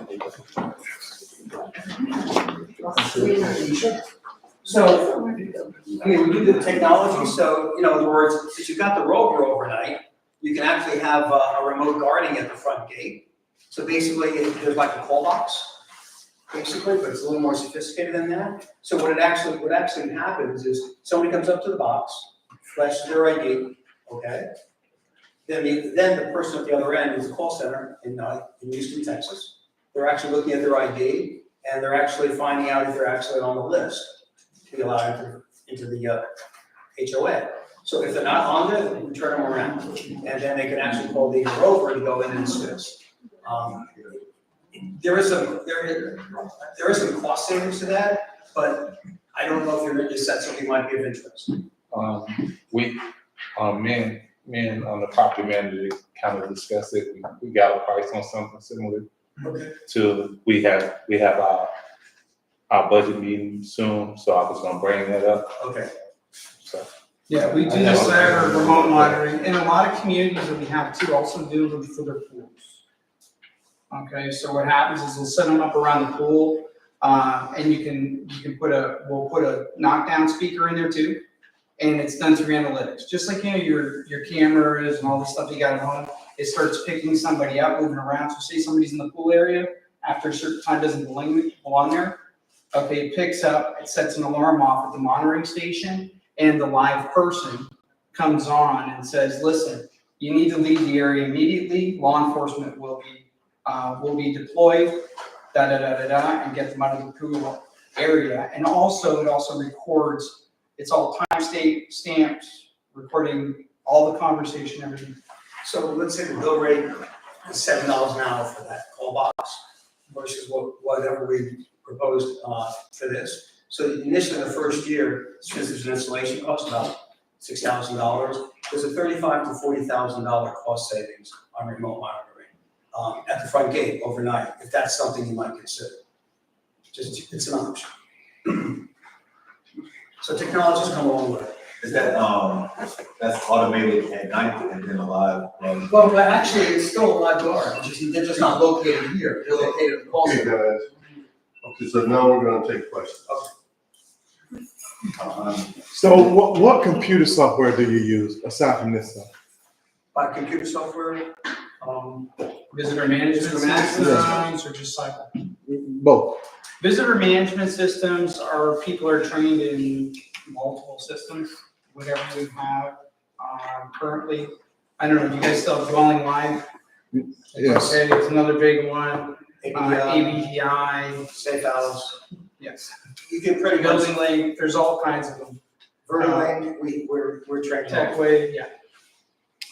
Q: So, I mean, we do the technology. So, in other words, if you've got the rover overnight, you can actually have a remote guarding at the front gate. So basically, there's like a call box, basically, but it's a little more sophisticated than that. So what actually happens is somebody comes up to the box, flashes their ID, okay? Then the person at the other end is a call center in Houston, Texas. They're actually looking at their ID, and they're actually finding out if they're actually on the list to be allowed into the HOA. So if they're not on there, we turn them around, and then they can actually call the rover to go in and assist. There is some cost savings to that, but I don't know if is that something might be of interest.
C: Me and the property manager kind of discussed it. We got a price on something similar.
Q: Okay.
C: To we have our budget meeting soon, so I was gonna bring that up.
Q: Okay.
C: So.
P: Yeah, we do this for remote monitoring, and a lot of communities that we have too also do them for their pools. Okay, so what happens is we'll set them up around the pool, and we'll put a knockdown speaker in there too, and it's done through analytics. Just like your cameras and all the stuff you got at home, it starts picking somebody up, moving around. So say somebody's in the pool area, after a certain time doesn't belong there. Okay, it picks up, it sets an alarm off at the monitoring station, and the live person comes on and says, listen, you need to leave the area immediately. Law enforcement will be deployed, and get them out of the pool area. And also, it also records, it's all time-stamped, recording all the conversation, everything.
Q: So let's say the bill rate is $7 an hour for that call box versus whatever we proposed for this. So initially, the first year, since there's an installation cost about $6,000, there's a $35,000 to $40,000 cost savings on remote monitoring at the front gate overnight, if that's something you might consider. It's an option. So technology's come a long way.
R: Is that, that's automated at night and then alive?
Q: Well, but actually, it's still a live guard, they're just not located here, they're located in the call
K: Okay,
Q: center.
K: guys. Okay, so now we're gonna take questions.
B: So what computer software do you use aside from this stuff?
Q: By computer software,
P: Visitor management systems or just cyber?
B: Both.
P: Visitor management systems are, people are trained in multiple systems, whatever we have currently. I don't know, do you guys still have Dwelling Live?
B: Yes.
P: Okay, it's another big one.
Q: ABDI,
P: ABDI,
Q: Safe House.
P: yes.
Q: You can pretty much,
P: Building Link, there's all kinds of them.
Q: VertiLink, we're trained.
P: TechWave, yeah.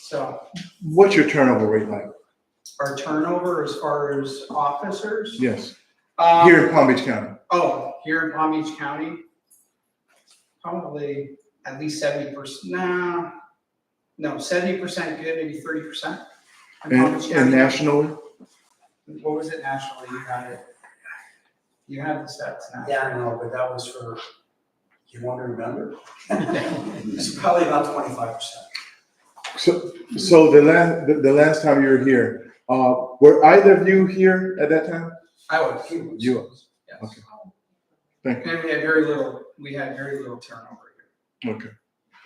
P: So
B: What's your turnover rate like?
P: our turnover as far as officers.
B: Yes. Here in Palm Beach County.
P: Oh, here in Palm Beach County, probably at least 70%, no, 70% good, maybe 30%. in Palm Beach
B: And
P: County.
B: nationally?
P: What was it nationally? You had it. You had the stats now.
Q: Yeah, I know, but that was for, you want to remember? It's probably about 25%.
B: So the last time you were here, were either of you here at that time?
P: I was.
B: You was.
P: Yes.
B: Okay. Thank you.
P: And we had very little turnover here.
B: Okay.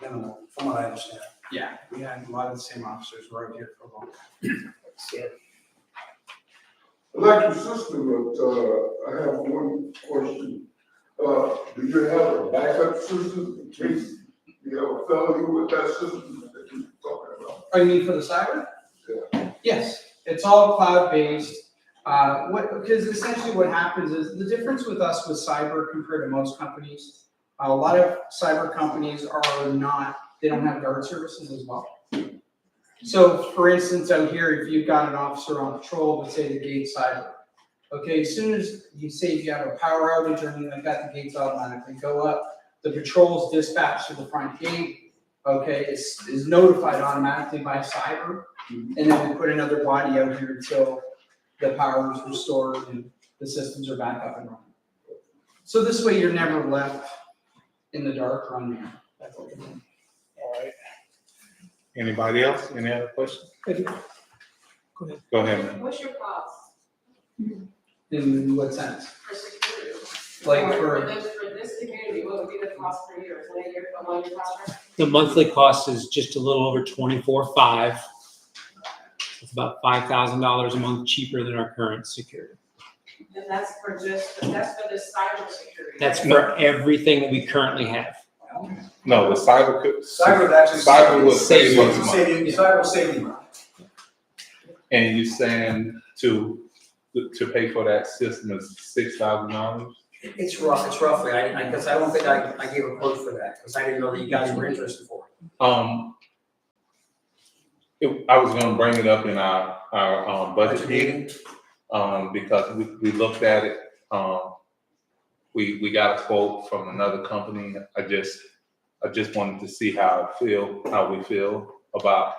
Q: No, from what I understand.
P: Yeah, we had a lot of the same officers who were here for a long time.
N: Electric system, but, I have one question. Do you have a backup system in case you have a felony with that system that you're talking about?
P: Oh, you mean for the cyber?
N: Yeah.
P: Yes, it's all cloud-based. Because essentially what happens is, the difference with us with cyber compared to most companies, a lot of cyber companies they don't have guard services as well. So for instance, out here, if you've got an officer on patrol, let's say the gate cyber, okay, as soon as you say you have a power outage or anything like that, the gates automatically go up. The patrol's dispatched to the front gate, okay, is notified automatically by cyber. And then we put another body out here until the power is restored and the systems are back up and running. So this way you're never left in the dark running. That's what we're doing.
C: All right. Anybody else? Any other questions?
D: Go ahead.
C: Go ahead, man.
L: What's your cost
P: In what sense?
L: for security?
P: Like
L: For this community, what would be the cost per year? Is it a year, a 1-year contract?
D: The monthly cost is just a little over $24,500. It's about $5,000 a month cheaper than our current security.
L: And that's for this cyber security.
D: That's
L: right?
D: for everything that we currently have.
C: No, the cyber.
Q: Cyber actually.
C: Cyber will save us money.
Q: Cyber will save you money.
C: And you saying to pay for that system is $6,000?
Q: It's roughly, I guess I don't think I gave a quote for that, because I didn't know that you guys were interested for it.
C: I was gonna bring it up in our budget meeting, because we looked at it. We got a quote from another company. I just wanted to see how we feel about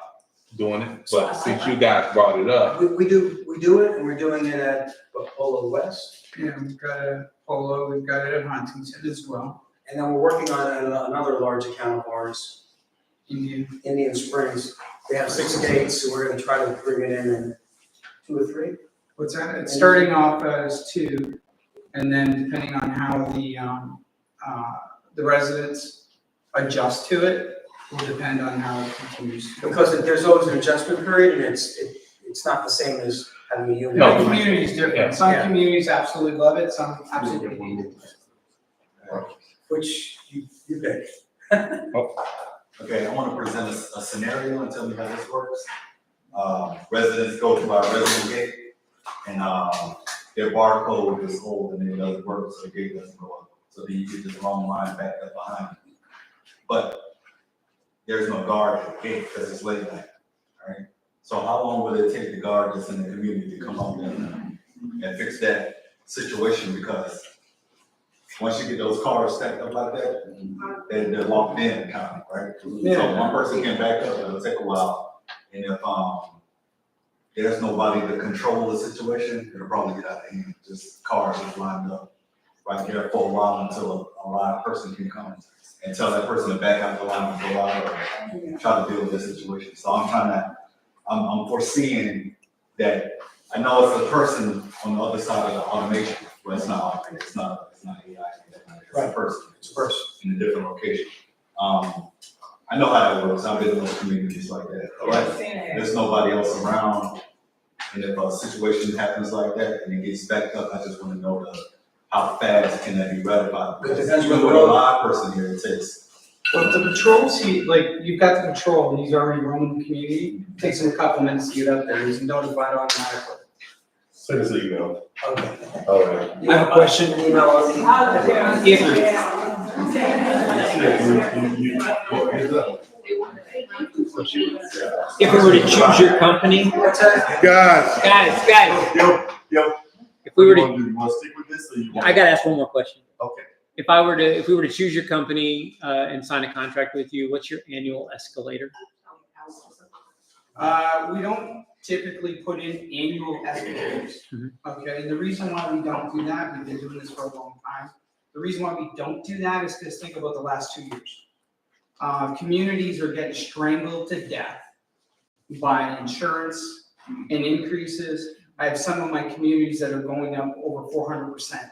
C: doing it. But since you guys brought it up.
Q: We do it, and we're doing it at Polo West.
P: Yeah, we've got a Polo, we've got it at Huntington as well.
Q: And then we're working on another large account of ours, Indian Springs. They have 6 gates, so we're gonna try to bring it in 2 or 3.
P: What's that? It's starting off as 2, and then depending on how the residents adjust to it, will depend on how it continues.
Q: Because there's always an adjustment period, and it's not the same as having a unit.
P: No, community is different.
Q: Yeah.
P: Some communities absolutely love it, some absolutely hate it.
Q: Which you pick.
R: Okay, I want to present a scenario and tell me how this works. Residents go to our resident gate and their barcode is old and it doesn't work, so the gate doesn't go up. So then you get this long line back up behind you. But there's no guard at the gate because it's late night, all right? So how long will it take the guard that's in the community to come up and fix that situation? Because once you get those cars stacked up like that, they're locked in kind of, right?
P: Yeah.
R: So one person can back up, it'll take a while. And if there's nobody to control the situation, it'll probably get out of hand, just cars just lined up. right there for a while until a live person can come and tell that person to back out the line and go out or try to deal with the situation. So I'm foreseeing that. I know it's a person on the other side of the automation, but it's not AI, it's a person, in a different location. I know how that works, I've been in those communities like that, but there's nobody else around. And if a situation happens like that and it gets backed up, I just wanna know how fast can that be ratified? Because even with a live person here, it takes.
P: Well, the patrols, you've got the patrol, and he's already roaming the community, it takes him a couple minutes to get up there, he's notified automatically.
K: Send us an email.
P: Okay.
K: All right.
P: I have a question.
D: If we were to choose your company,
K: Guys. Yo.
D: if we were to,
K: You wanna stick with this or you want?
D: I gotta ask one more question.
K: Okay.
D: If we were to choose your company, and sign a contract with you, what's your annual escalator?
P: We don't typically put in annual escalators. Okay, and the reason why we don't do that, we've been doing this for a long time. The reason why we don't do that is because think about the last 2 years. Communities are getting strangled to death by insurance and increases. I have some of my communities that are going up over 400%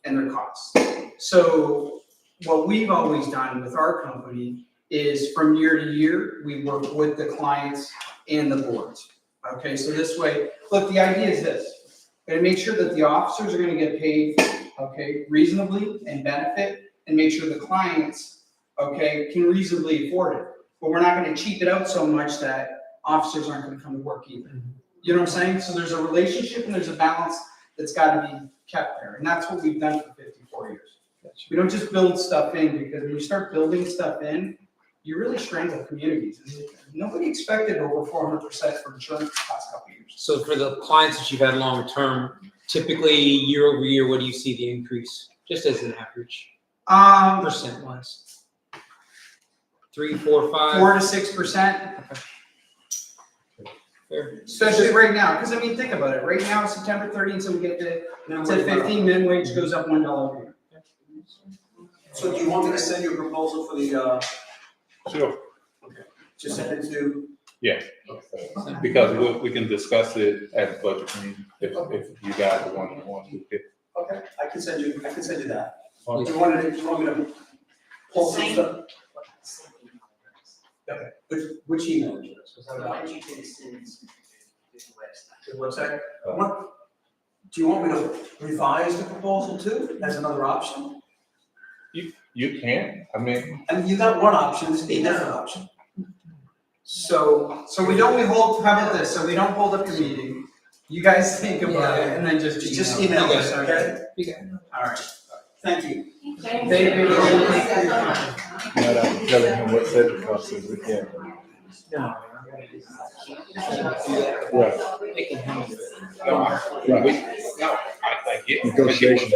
P: in their costs. So what we've always done with our company is from year to year, we work with the clients and the boards. Okay, so this way, look, the idea is this. We're gonna make sure that the officers are gonna get paid, okay, reasonably and benefit, and make sure the clients, okay, can reasonably afford it. But we're not gonna cheap it out so much that officers aren't gonna come to work either. You know what I'm saying? So there's a relationship and there's a balance that's gotta be kept there. And that's what we've done for 54 years. We don't just build stuff in, because when you start building stuff in, you really strangle communities. Nobody expected over 400% for insurance the past couple of years.
D: So for the clients that you've had long term, typically year over year, what do you see the increase? Just as an average, percent wise? 3, 4, 5?
P: 4 to 6%.
D: Fair.
P: Especially right now, because I mean, think about it. Right now, it's September 30th, until we get to 15, minimum wage goes up $1 a year.
Q: So do you want me to send you a proposal for the,
C: Sure.
Q: just send it to?
C: Yeah, because we can discuss it at the budget meeting if you guys want to pick.
Q: Okay, I can send you that. Do you want me to pull some stuff? Okay, which email address? The website? What, do you want me to revise the proposal too, as another option?
C: You can, I mean,
Q: you got one option, this is a different option.
P: So we don't, how about this? So we don't hold up the meeting. You guys think about it and then just email us, okay? All right.
Q: Thank you.
B: Not telling him what set the cost is, we can't. Right.
C: I get it.
B: Negotiations.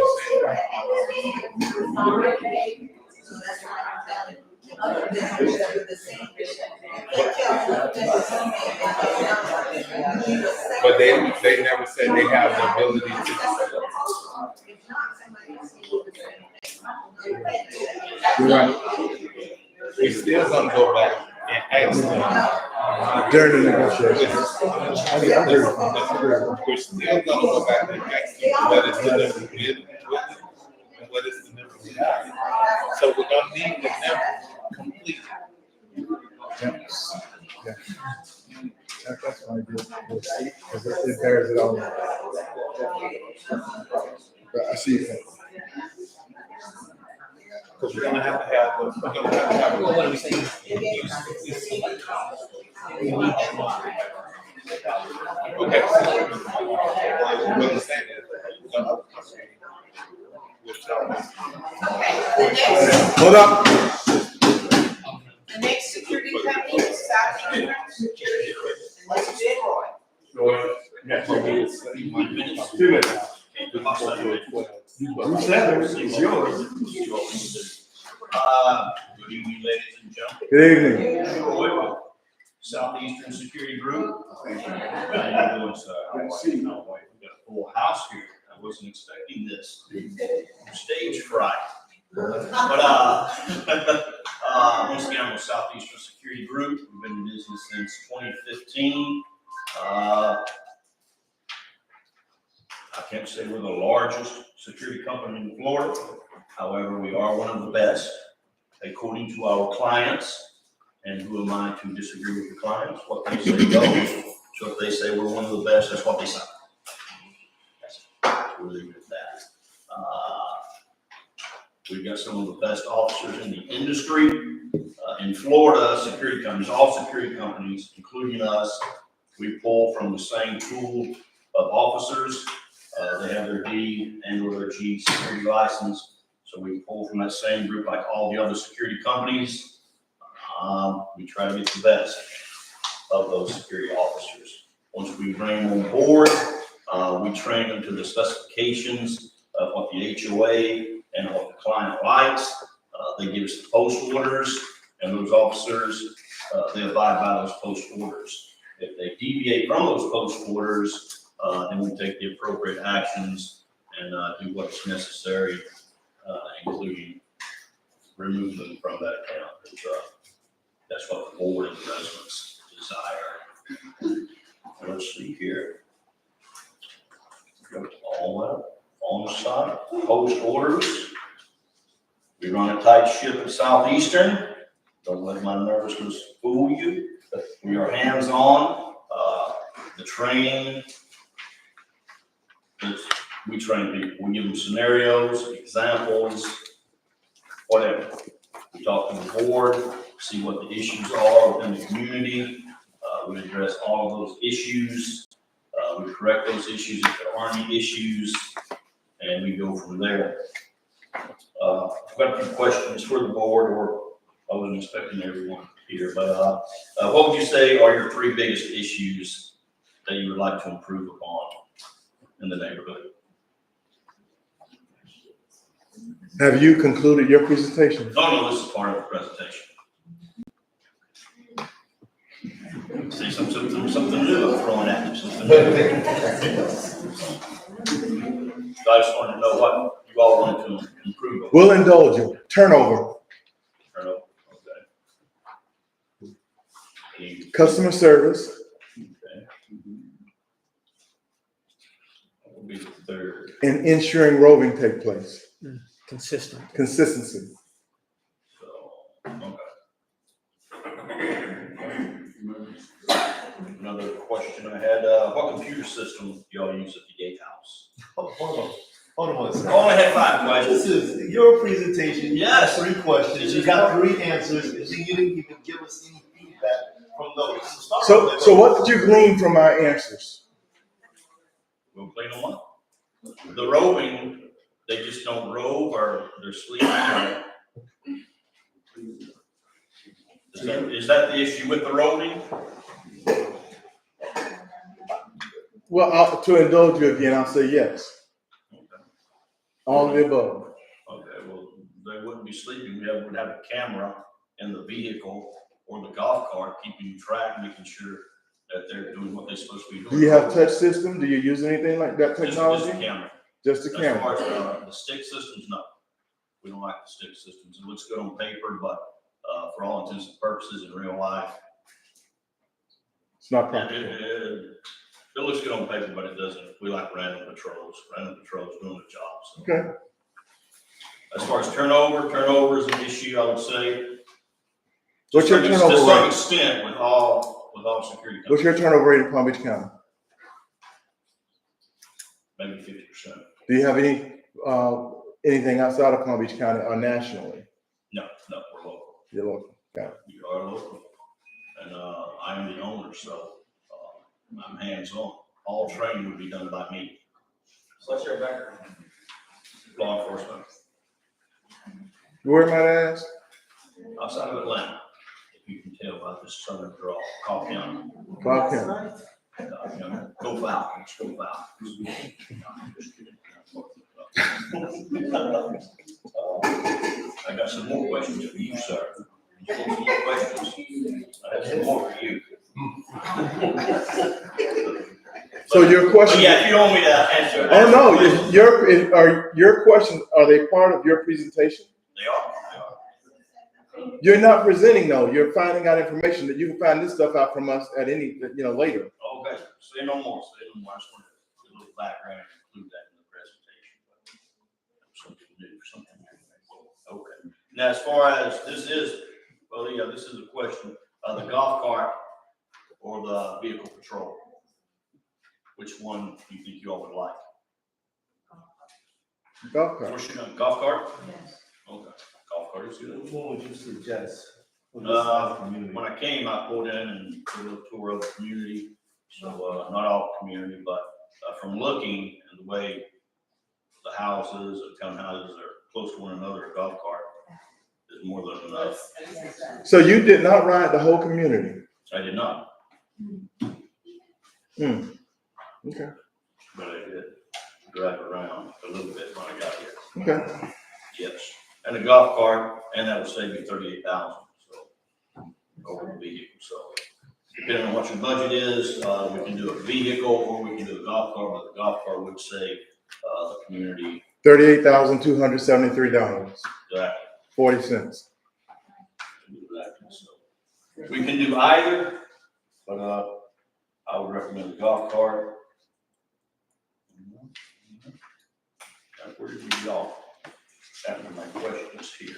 C: But they never said they have the ability to.
B: You're right.
C: We still gonna go back and ask them.
B: During the negotiations.
C: We're still gonna go back and ask them what is the number bid and what is the number we got. So we're gonna need the number complete.
B: Yeah. That's my idea, because it bears it all. But I see it.
C: Because we're gonna have to have.
D: Well, what are we saying?
C: Okay. What I'm saying is,
K: Hold up.
H: The next security company is South Insurance Security. And this is Roy.
K: Two minutes. Who said it? It's yours.
S: Good evening, ladies and gentlemen.
B: Good evening.
S: Roy, Southeastern Security Group. How you doing, sir? We got a full house here. wasn't expecting this. Stage fright. But, once again, I'm with Southeastern Security Group. We've been in business since 2015. I can't say we're the largest security company in Florida. However, we are one of the best, according to our clients. And who am I to disagree with the clients? What they say goes. So if they say we're one of the best, that's what they say. That's really good at that. We've got some of the best officers in the industry. In Florida, security companies, all security companies, including us, we pull from the same pool of officers. They have their D and or their G security license. So we pull from that same group like all the other security companies. We try to get the best of those security officers. Once we bring them on board, we train them to the specifications of what the HOA and what the client likes. They give us the post orders, and those officers, they abide by those post orders. If they deviate from those post orders, then we take the appropriate actions and do what's necessary, including remove them from that account. That's what the board and the residents desire. Let's see here. Go to all that on the side, post orders. We run a tight ship at Southeastern. Don't let my nervousness fool you. We are hands-on. The training, we train people. We give them scenarios, examples, whatever. We talk to the board, see what the issues are within the community. We address all of those issues. We correct those issues if there are any issues, and we go from there. I've got a few questions for the board, or I wasn't expecting everyone here, but what would you say are your 3 biggest issues that you would like to improve upon in the neighborhood?
B: Have you concluded your presentation?
S: No, this is part of the presentation. See, something new I'm throwing at you. Something new. So I just wanted to know what you all wanted to improve on.
B: We'll indulge you. Turnover.
S: Turnover, okay.
B: Customer service.
S: Okay. What will be the 3rd?
B: And ensuring roving take place.
A: Consistent.
B: Consistency.
S: Okay. Another question I had, what computer system do y'all use at the gatehouse?
J: Hold on one second.
S: I only had 5 questions.
J: This is your presentation.
S: Yes.
J: 3 questions. You got 3 answers, and then you didn't even give us any feedback from those.
B: So what did you glean from our answers?
S: We'll clean them up. The roving, they just don't rove or they're sleeping. Is that the issue with the roving?
B: Well, to indulge you again, I'll say yes.
S: Okay.
B: All of the above.
S: Okay, well, they wouldn't be sleeping. We would have a camera in the vehicle or the golf cart, keeping track, making sure that they're doing what they're supposed to be doing.
B: Do you have touch system? Do you use anything like that technology?
S: Just a camera.
B: Just a camera.
S: As far as the stick systems, no. We don't like the stick systems. It looks good on paper, but for all intents and purposes in real life,
B: it's not practical.
S: It looks good on paper, but it doesn't. We like random patrols. Random patrols doing the job. So.
B: Okay.
S: As far as turnover is an issue, I would say.
B: What's your turnover rate?
S: To some extent, with all security companies.
B: What's your turnover rate in Palm Beach County?
S: Maybe 50%.
B: Do you have anything outside of Palm Beach County or nationally?
S: No, we're local.
B: You're local. Got it.
S: We are local, and I am the owner, so I'm hands-on. All training would be done by me.
M: So what's your background?
S: Law enforcement.
B: Where might I ask?
S: Outside of Atlanta, if you can tell by this southern draw, Cobb County.
B: Cobb County.
S: Go Falcons, go Falcons. I got some more questions for you, sir. You want some more questions? I have some more for you.
B: So your question.
S: But yeah, if you don't want me to answer.
B: Oh, no, your questions, are they part of your presentation?
S: They are.
B: You're not presenting though, you're finding out information that you can find this stuff out from us at any, later.
S: Okay, say no more, say no more. I just want to do a little background and include that in the presentation. Something new, something new. Okay. Now, as far as this is a question, the golf cart or the vehicle patrol? Which one do you think you all would like?
B: Golf cart.
S: What's your golf cart?
H: Yes.
S: Okay, golf cart is good.
J: Which one would you suggest?
S: When I came, I pulled in and did a little tour of the community. So, not all community, but from looking and the way the houses, the townhouses are close to one another, a golf cart is more than enough.
B: So you did not ride the whole community?
S: I did not,
B: Okay.
S: but I did drive around a little bit when I got here.
B: Okay.
S: Yes, and a golf cart, and that would save you 38,000. So over the vehicle. So depending on what your budget is, we can do a vehicle or we can do a golf cart. But the golf cart would save the community
B: $38,273.
S: exactly
B: 40 cents.
S: So we can do either, but I would recommend the golf cart. Where did we get off? After my questions here.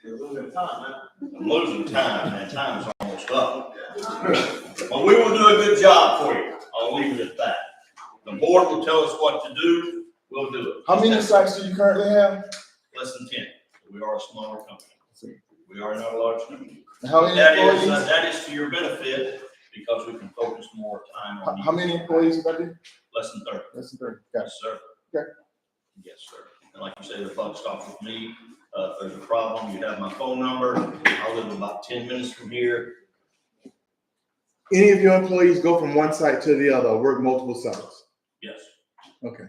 M: You're losing time, man.
S: I'm losing time, man. Time's almost up. But we will do a good job for you. I'll leave it at that. The board will tell us what to do. We'll do it.
B: How many sites do you currently have?
S: Less than 10. We are a smaller company. We are not a large company.
B: How many employees?
S: That is to your benefit because we can focus more time on.
B: How many employees about there?
S: Less than 30.
B: Less than 30. Got it.
S: Yes, sir.
B: Okay.
S: Yes, sir. And like you say, the buck stops with me. If there's a problem, you have my phone number. I live about 10 minutes from here.
B: Any of your employees go from one site to the other or work multiple sites?
S: Yes.
B: Okay.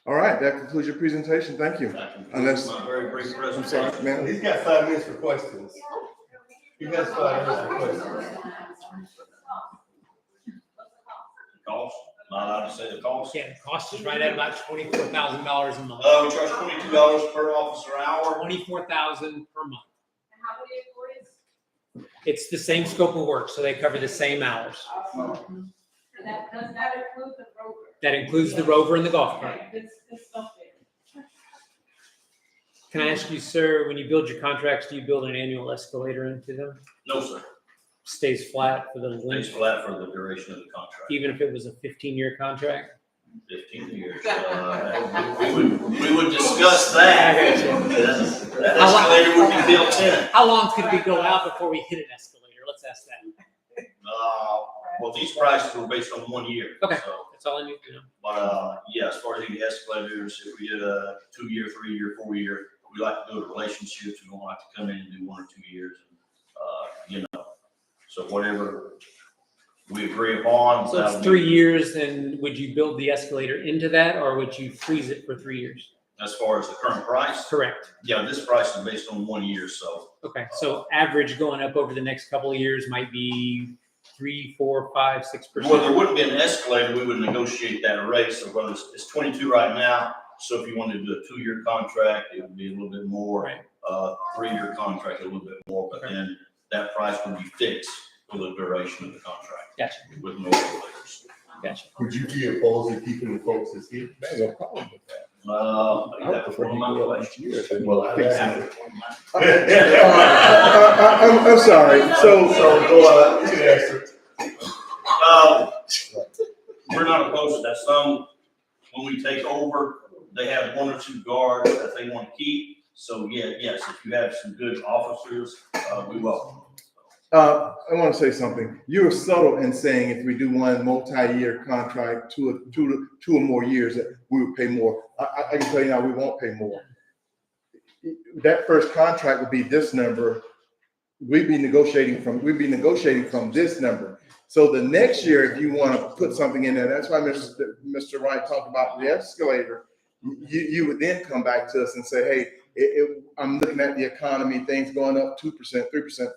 B: All right, that concludes your presentation. Thank you. Unless,
S: My very brief
B: I'm
S: presentation.
B: sorry, ma'am.
J: He's got 5 minutes for questions. He has 5 minutes for questions.
S: Cost? Am I allowed to say the cost?
D: Yeah, the cost is right at about $24,000 a month.
S: We charge $22 per officer hour.
D: $24,000 per month.
L: And how many employees?
D: It's the same scope of work, so they cover the same hours.
L: And that, does that include the rover?
D: That includes the rover and the golf cart.
L: Okay, good stuff there.
D: Can I ask you, sir, when you build your contracts, do you build an annual escalator into them?
S: No, sir.
D: Stays flat for the
S: Stays
D: length,
S: flat for the duration of the contract.
D: even if it was a 15-year contract?
S: 15 years. We would discuss that. That escalator would be built in.
D: How long could we go out before we hit an escalator? Let's ask that.
S: Well, these prices were based on 1 year.
D: Okay,
S: So,
D: that's all I need to know.
S: but yeah, as far as the escalators, if we did a 2-year, 3-year, 4-year, we like to do a relationship. We don't like to come in and do 1 or 2 years. So whatever we agree upon.
D: So it's 3 years, and would you build the escalator into that, or would you freeze it for 3 years?
S: As far as the current price?
D: Correct.
S: Yeah, this price is based on 1 year, so.
D: Okay, so average going up over the next couple of years might be 3, 4, 5, 6%.
S: Well, there wouldn't be an escalator, we would negotiate that rate, so whether it's 22 right now, so if you wanted to do a 2-year contract, it would be a little bit more.
D: Right.
S: 3-year contract, a little bit more, but then that price would be fixed for the duration of the contract.
D: Gotcha.
S: With no escalators.
D: Gotcha.
K: Would you be opposed to keeping the folks that's here?
B: There's no problem with that.
S: That was one of my questions.
K: Well, I have.
B: I'm sorry. So
K: go ahead, you can answer.
S: We're not opposed to that. Some, when we take over, they have 1 or 2 guards that they want to keep. So yes, if you have some good officers, we welcome them.
B: I want to say something. You were subtle in saying if we do one multi-year contract, 2 or more years, that we would pay more. I can tell you now, we won't pay more. That first contract would be this number. We'd be negotiating from this number. So the next year, if you want to put something in there, that's why Mr. Wright talked about the escalator. You would then come back to us and say, hey, I'm looking at the economy, things going up 2%, 3%, 5%,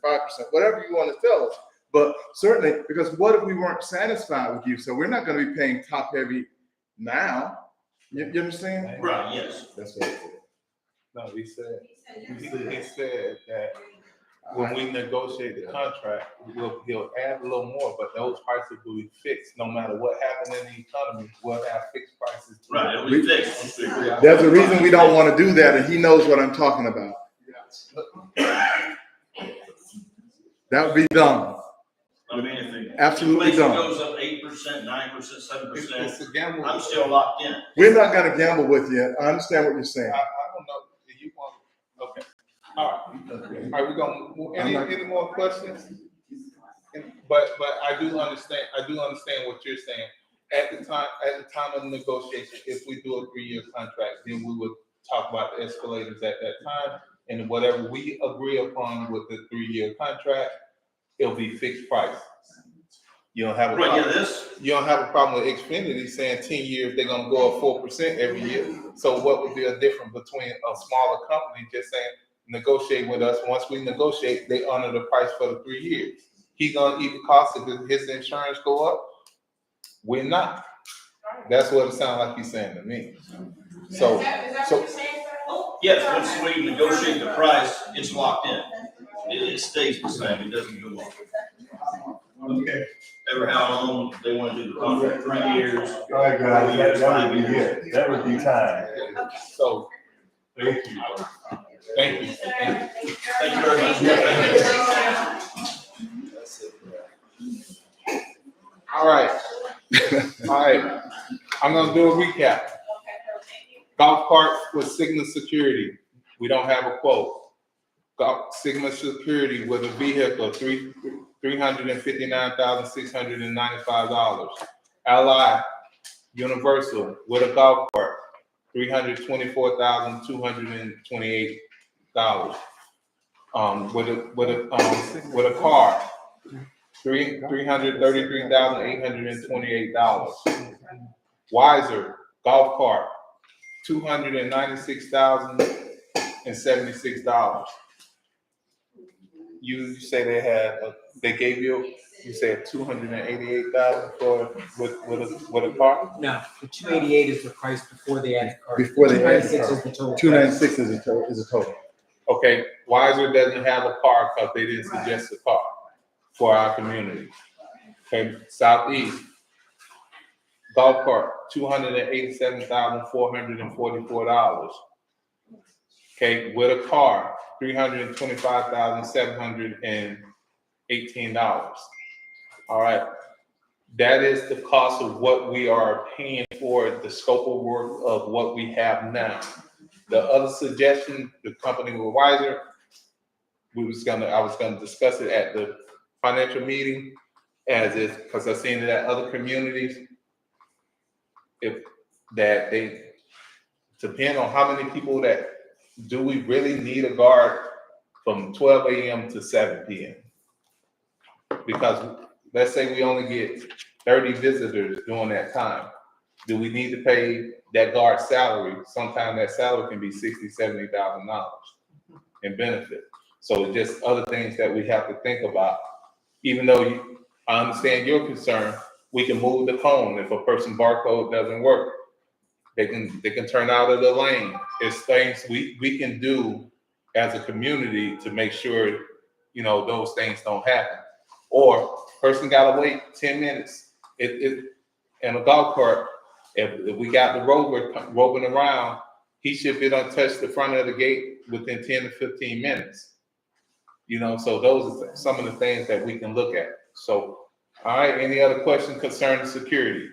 B: whatever you want to tell us. But certainly, because what if we weren't satisfied with you? So we're not gonna be paying top heavy now. You understand?
S: Right, yes.
B: That's what it is.
C: No, he said that when we negotiate the contract, he'll add a little more, but those prices will be fixed, no matter what happens in the economy, we'll have fixed prices.
S: Right, it'll be fixed.
B: There's a reason we don't wanna do that, and he knows what I'm talking about. That would be dumb.
S: I mean, if it.
B: Absolutely
S: inflation
B: don't.
S: goes up 8%, 9%, 7%,
C: It's a gamble.
S: I'm still locked in.
B: We're not gonna gamble with you. I understand what you're saying.
C: I don't know, do you want, okay, all right, we gonna, any more questions? But I do understand what you're saying. At the time of negotiation, if we do a 3-year contract, then we would talk about the escalators at that time, and whatever we agree upon with the 3-year contract, it'll be fixed price. You don't have a
S: Right,
C: problem.
S: yeah, this,
C: You don't have a problem with Xfinity saying 10 years, they're gonna go up 4% every year. So what would be a difference between a smaller company just saying, negotiate with us, once we negotiate, they honor the price for the 3 years. He gonna eat the cost of his insurance go up? We're not. That's what it sounds like he's saying to me. So,
S: yes, once we negotiate the price, it's locked in. It stays the same, it doesn't go up.
J: Okay.
S: Ever how long they wanna do the contract, 3 years.
J: All right, guys, that would be it. That would be time.
C: so,
J: Thank you.
C: thank you.
S: Thank you very much.
C: All right. All right. I'm gonna do a recap. Golf cart with Sigma Security. We don't have a quote. Sigma Security with a vehicle, $359,695. Ally Universal with a golf cart, $324,228. With a car, $333,828. Wiser golf cart, $296,076. You say they gave you said 288,000 for with a car?
D: No, the 288 is the price before they add the car.
B: Before they add the
D: 296
B: car.
D: is the total.
B: 296 is a total.
C: Okay, Wiser doesn't have a car because they didn't suggest a car for our community. Okay, Southeast golf cart, $287,444. Okay, with a car, $325,718. All right, that is the cost of what we are paying for the scope of work of what we have now. The other suggestion, the company with Wiser, I was gonna discuss it at the financial meeting as if, because I've seen it at other communities, that they depend on how many people that do we really need a guard from 12 a.m. to 7 p.m. Because let's say we only get 30 visitors during that time. Do we need to pay that guard salary? Sometimes that salary can be $60,000, $70,000 in benefit. So it's just other things that we have to think about. Even though I understand your concern, we can move the cone. If a person barcode doesn't work, they can turn out of the lane. It's things we can do as a community to make sure, those things don't happen. Or person gotta wait 10 minutes. In a golf cart, if we got the rover roving around, he should be done touch the front of the gate within 10 to 15 minutes. So those are some of the things that we can look at. So, all right, any other questions concerning security?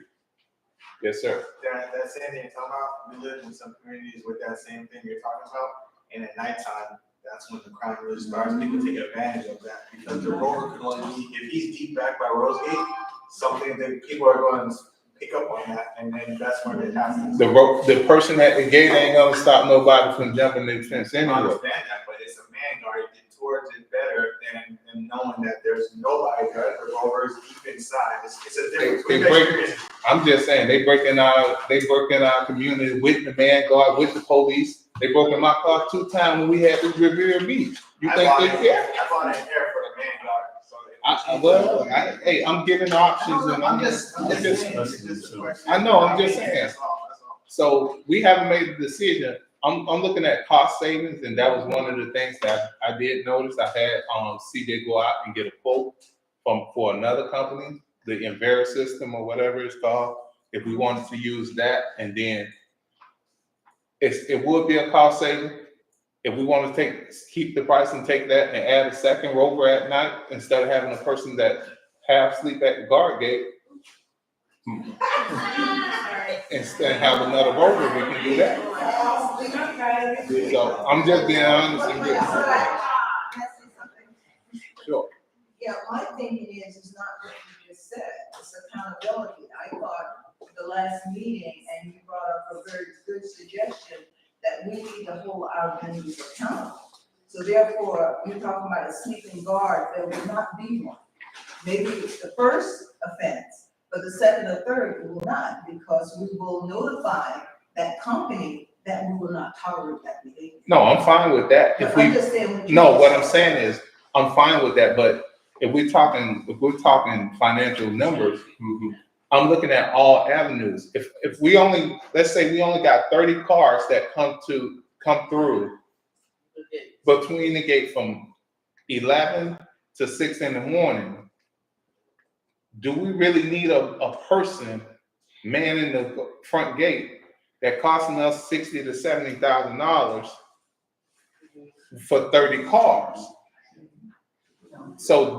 C: Yes, sir.
M: That same thing you're talking about, we live in some communities with that same thing you're talking about, and at nighttime, that's when the crime really starts. People take advantage of that because the rover can only be, if he's deep back by Rosegate, something that people are going to pick up on that, and then that's when it happens.
C: The person at the gate ain't gonna stop nobody from jumping the fence
M: I
C: anyway.
M: understand that, but it's a man guard, get towards it better than knowing that there's nobody there, the rover's deep inside. It's a difference.
C: I'm just saying, they break in our community with the man guard, with the police. They broke in my car 2 times when we had this Revere Beach. You think they care?
M: I bought an air for the man guard, so.
C: Hey, I'm giving options and
E: I'm just
C: I'm
E: saying, it's just a question.
C: I know, I'm just saying.
E: That's all.
C: So we haven't made a decision. I'm looking at cost savings, and that was one of the things that I did notice. I had CJ go out and get a quote for another company, the Envera system or whatever it's called. If we wanted to use that, and then it would be a cost saving. If we want to keep the price and take that and add a second rover at night instead of having a person that half sleep at the guard gate, instead of have another rover, we can do that. So I'm just being honest and real. Sure.
I: Yeah, my thinking is not what you just said, it's accountability. I thought the last meeting, and you brought up a very good suggestion, that we need to hold our vendors accountable. So therefore, you're talking about a sleeping guard, there will not be one. Maybe it's the first offense, but the second or third, we will not, because we will notify that company that we will not tolerate that behavior.
C: No, I'm fine with that. If
I: I'm just saying.
C: what I'm saying is, I'm fine with that, but if we're talking financial numbers, I'm looking at all avenues. If we only, let's say we only got 30 cars that come through between the gate from 11 to 6 in the morning, do we really need a person manning the front gate that costing us $60,000 to $70,000 for 30 cars? So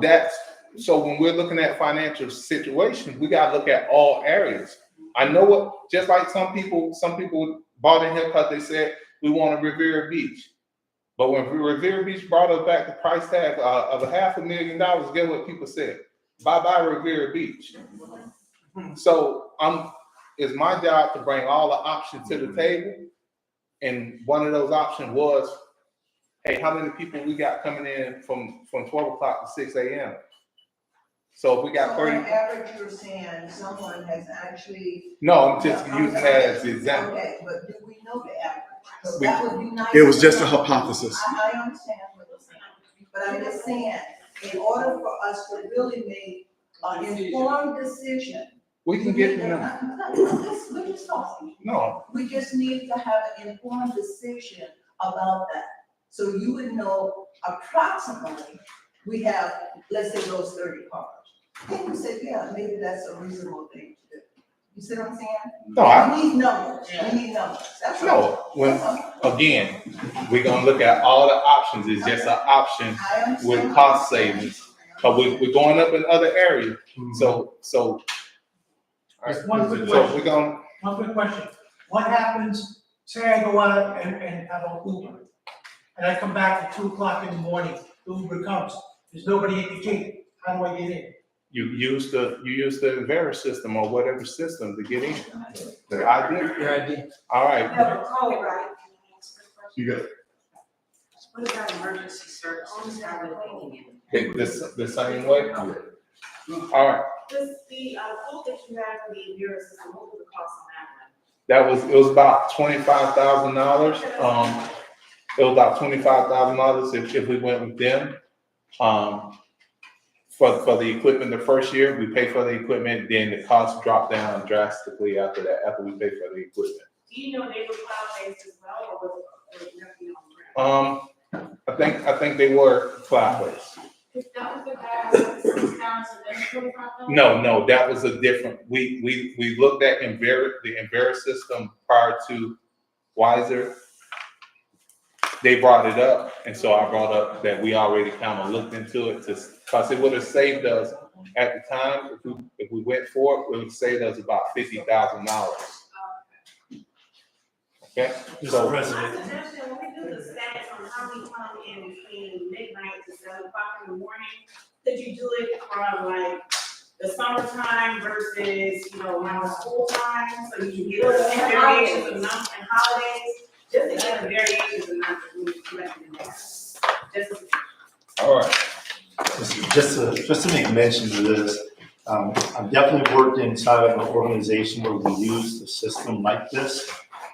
C: when we're looking at financial situations, we gotta look at all areas. I know just like some people bought in here because they said we want a Riviera Beach. But when Riviera Beach brought us back the price tag of $500,000, guess what people said? Bye-bye Riviera Beach. So it's my job to bring all the options to the table. And one of those options was, hey, how many people we got coming in from 12 o'clock to 6 a.m.? So if we got 30.
I: On average, you're saying someone has actually.
C: No, I'm just using that as the example.
I: Okay, but do we know the average? So that would be nice.
K: It was just a hypothesis.
I: I understand what you're saying, but I'm just saying, in order for us to really make an informed decision.
C: We can get to them.
I: We're just talking.
C: No.
I: We just need to have an informed decision about that. So you would know approximately, we have, let's say those 30 cars. And you say, yeah, maybe that's a reasonable thing to do. You see what I'm saying?
C: No,
I: We need numbers, we need numbers, that's
C: No,
I: all.
C: again, we're gonna look at all the options. It's just an option with cost savings. But we're going up in other areas. So.
T: Just one quick
C: So
T: question.
C: we're gonna.
T: One quick question. What happens, say I go out and have an Uber, and I come back at 2 o'clock in the morning, the Uber comes, there's nobody at the gate, how do I get in?
C: You use the Envera system or whatever system to get in. The ID. All
H: You
C: right.
H: have a code, right?
K: You got it.
H: What about emergency services? How are they taking it?
C: The same way. All right.
L: Does the quote that you had for the Envera system, what was the cost on that one?
C: It was about $25,000. It was about $25,000 if we went with them. For the equipment the first year, we pay for the equipment, then the cost dropped down drastically after that, after we pay for the equipment.
L: Do you know they were cloud-based as well, or was it nothing on prem?
C: I think they were cloud-based.
L: If that was the guy, 6,000, then 25,000?
C: No, that was a different, we looked at the Envera system prior to Wiser. They brought it up, and so I brought up that we already kind of looked into it because it would have saved us at the time, if we went for it would have saved us about $50,000. Okay? So,
L: My suggestion, when we do the stats on how we come in between midnight to 7 o'clock in the morning, could you do it from like the summertime versus, around the school time? So you can get the variations of months and holidays, just to get the variations of months that we collect in there.
C: all right.
J: Just to make mention of this, I've definitely worked inside of an organization where we use the system like this,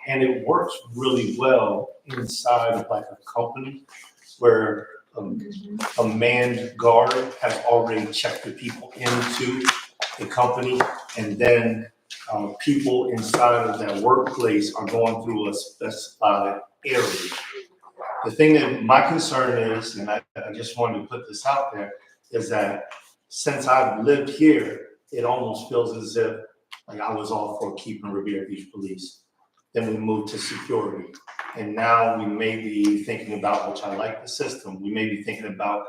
J: and it works really well inside of like a company where a manned guard has already checked the people into the company, and then people inside of that workplace are going through a specified area. The thing that my concern is, and I just wanted to put this out there, is that since I've lived here, it almost feels as if like I was all for keeping Riviera Beach Police. Then we moved to security. And now we may be thinking about, which I like the system, we may be thinking about,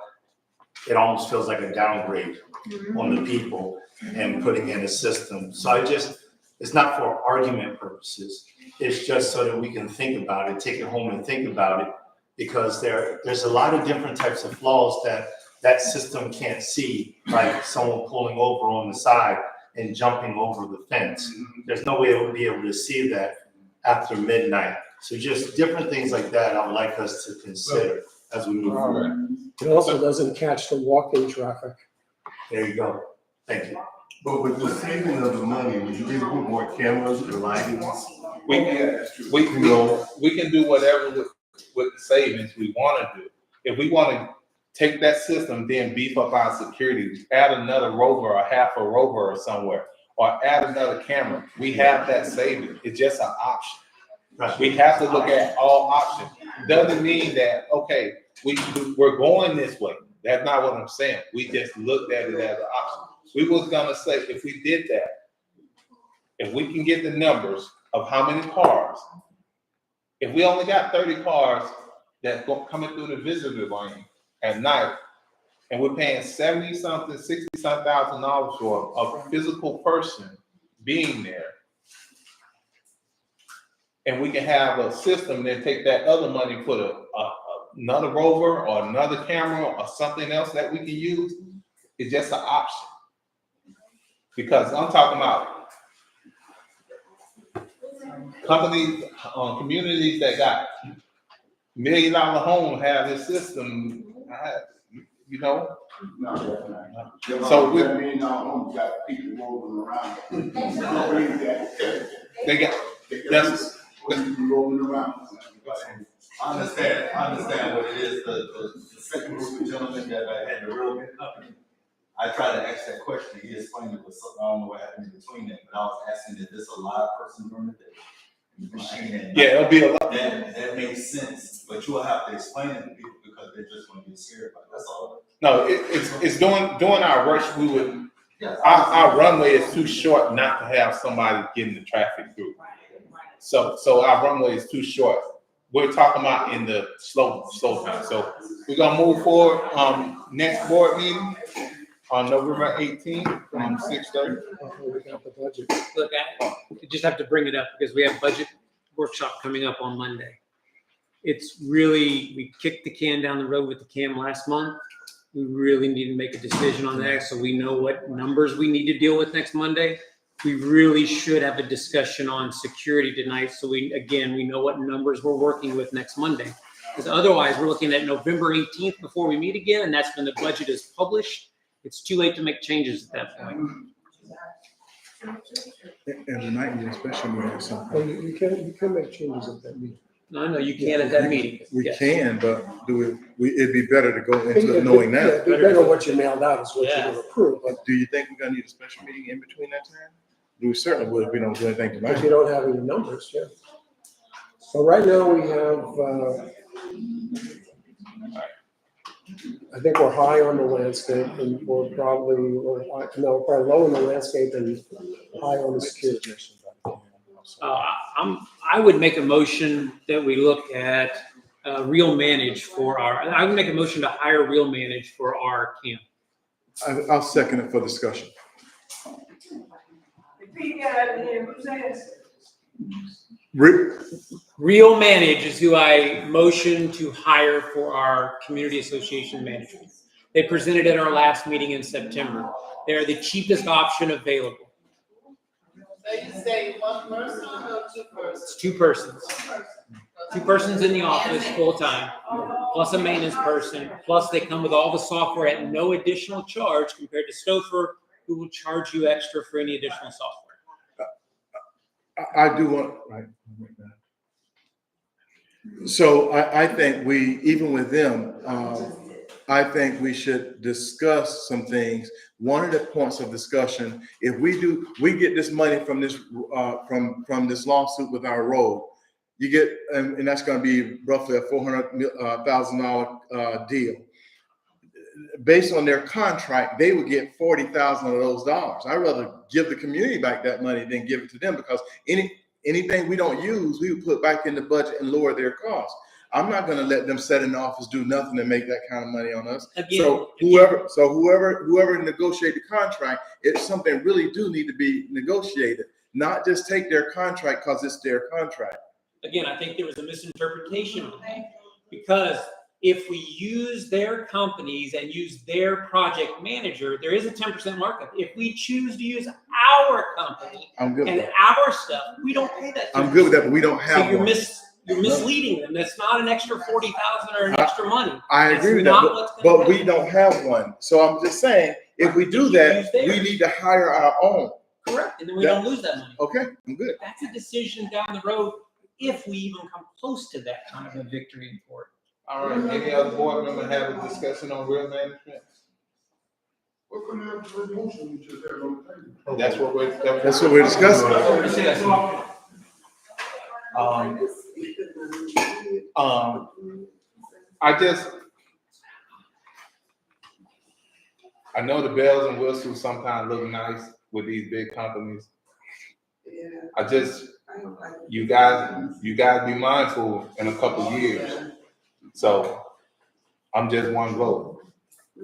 J: it almost feels like a downgrade on the people and putting in a system. So it's not for argument purposes. It's just so that we can think about it, take it home and think about it, because there's a lot of different types of flaws that system can't see, like someone pulling over on the side and jumping over the fence. There's no way it would be able to see that after midnight. So just different things like that I would like us to consider as we move forward.
A: It also doesn't catch the walk-in traffic.
J: There you go. Thank you.
K: But with the saving of the money, would you be able to put more cameras or lighting?
C: We can do whatever with the savings we want to do. If we want to take that system, then beef up our security, add another rover or half a rover or somewhere, or add another camera, we have that savings. It's just an option.
J: Right.
C: We have to look at all options. Doesn't mean that, okay, we're going this way. That's not what I'm saying. We just looked at it as an option. We was gonna say, if we did that, if we can get the numbers of how many cars, if we only got 30 cars that's coming through the visitor lane at night, and we're paying $70-something, $60-something thousand for a physical person being there, and we can have a system that take that other money, put another rover or another camera or something else that we can use, it's just an option. Because I'm talking about companies, communities that got $1 million homes have this system, you know. So we
N: got people rolling around.
C: They got that's
N: rolling around.
R: I understand what it is, the second group of gentlemen that I had the real good company. I tried to ask that question, he explained it was something, I don't know what happened in between them, but I was asking if this a live person during the day. The machine at night.
C: Yeah, it'll be a lot.
R: That makes sense, but you will have to explain it to people because they're just gonna get scared about it, that's all.
C: No, it's during our rush, we would, our runway is too short not to have somebody getting the traffic through. So our runway is too short. We're talking about in the slow time. So we're gonna move forward, next board meeting on November 18th from 6:30.
A: We got the budget.
D: Look, I just have to bring it up because we have budget workshop coming up on Monday. It's really, we kicked the can down the road with the CAM last month. We really need to make a decision on that so we know what numbers we need to deal with next Monday. We really should have a discussion on security tonight so we know what numbers we're working with next Monday. Because otherwise, we're looking at November 18th before we meet again, and that's when the budget is published. It's too late to make changes at that point.
B: And tonight, you especially need something.
A: Oh, you can make changes at that meeting.
D: No, you can at that meeting.
B: We
D: Yes.
B: can, but it'd be better to go into it knowing
A: Yeah,
B: that.
A: it'd be better what you mailed out is what you're gonna approve, but
B: Do you think we're gonna need a special meeting in between that time? We certainly would if we don't do anything
A: if
B: tonight.
A: you don't have any numbers, yeah. So right now we have, I think we're high on the landscape and we're probably low on the landscape and high on the security.
D: I would make a motion that we look at Real Manage for I would make a motion to hire Real Manage for our camp.
B: I'll second it for discussion.
D: Real Manage is who I motioned to hire for our community association management. They presented at our last meeting in September. They're the cheapest option available.
E: So you say one person or two persons?
D: It's two persons. Two persons in the office full-time, plus a maintenance person, plus they come with all the software at no additional charge compared to Stouffer, who will charge you extra for any additional software.
B: I do want, right. So I think we, even with them, I think we should discuss some things. One of the points of discussion, if we get this money from this, from this lawsuit with our road, you get, and that's gonna be roughly a $400,000 deal. Based on their contract, they would get 40,000 of those dollars. I'd rather give the community back that money than give it to them, because anything we don't use, we would put back in the budget and lower their costs. I'm not gonna let them sit in the office, do nothing and make that kind of money on us. So whoever negotiate the contract, it's something really do need to be negotiated, not just take their contract because it's their contract.
D: Again, I think there was a misinterpretation on that, because if we use their companies and use their project manager, there is a 10% markup. If we choose to use our company
B: I'm good with
D: and
B: that.
D: our stuff, we don't pay that 10%.
B: I'm good with that, but we don't have
D: So you're
B: one.
D: you're misleading them. That's not an extra 40,000 or an extra money.
B: I
D: That's
B: agree with
D: not
B: that,
D: what's gonna
B: but we
D: happen.
B: don't have one. So I'm just saying, if we do that,
D: use theirs.
B: we need to hire our own.
D: Correct, and then we don't lose that money.
B: Okay, I'm good.
D: That's a decision down the road, if we even come close to that kind of a victory in court.
C: All right, any other board member have a discussion on real management?
N: What kind of motion we just had on the table?
C: That's what we're
B: discussing.
C: I know the bells and whistles sometimes look nice with these big companies. You guys be mindful in a couple of years. So I'm just one vote.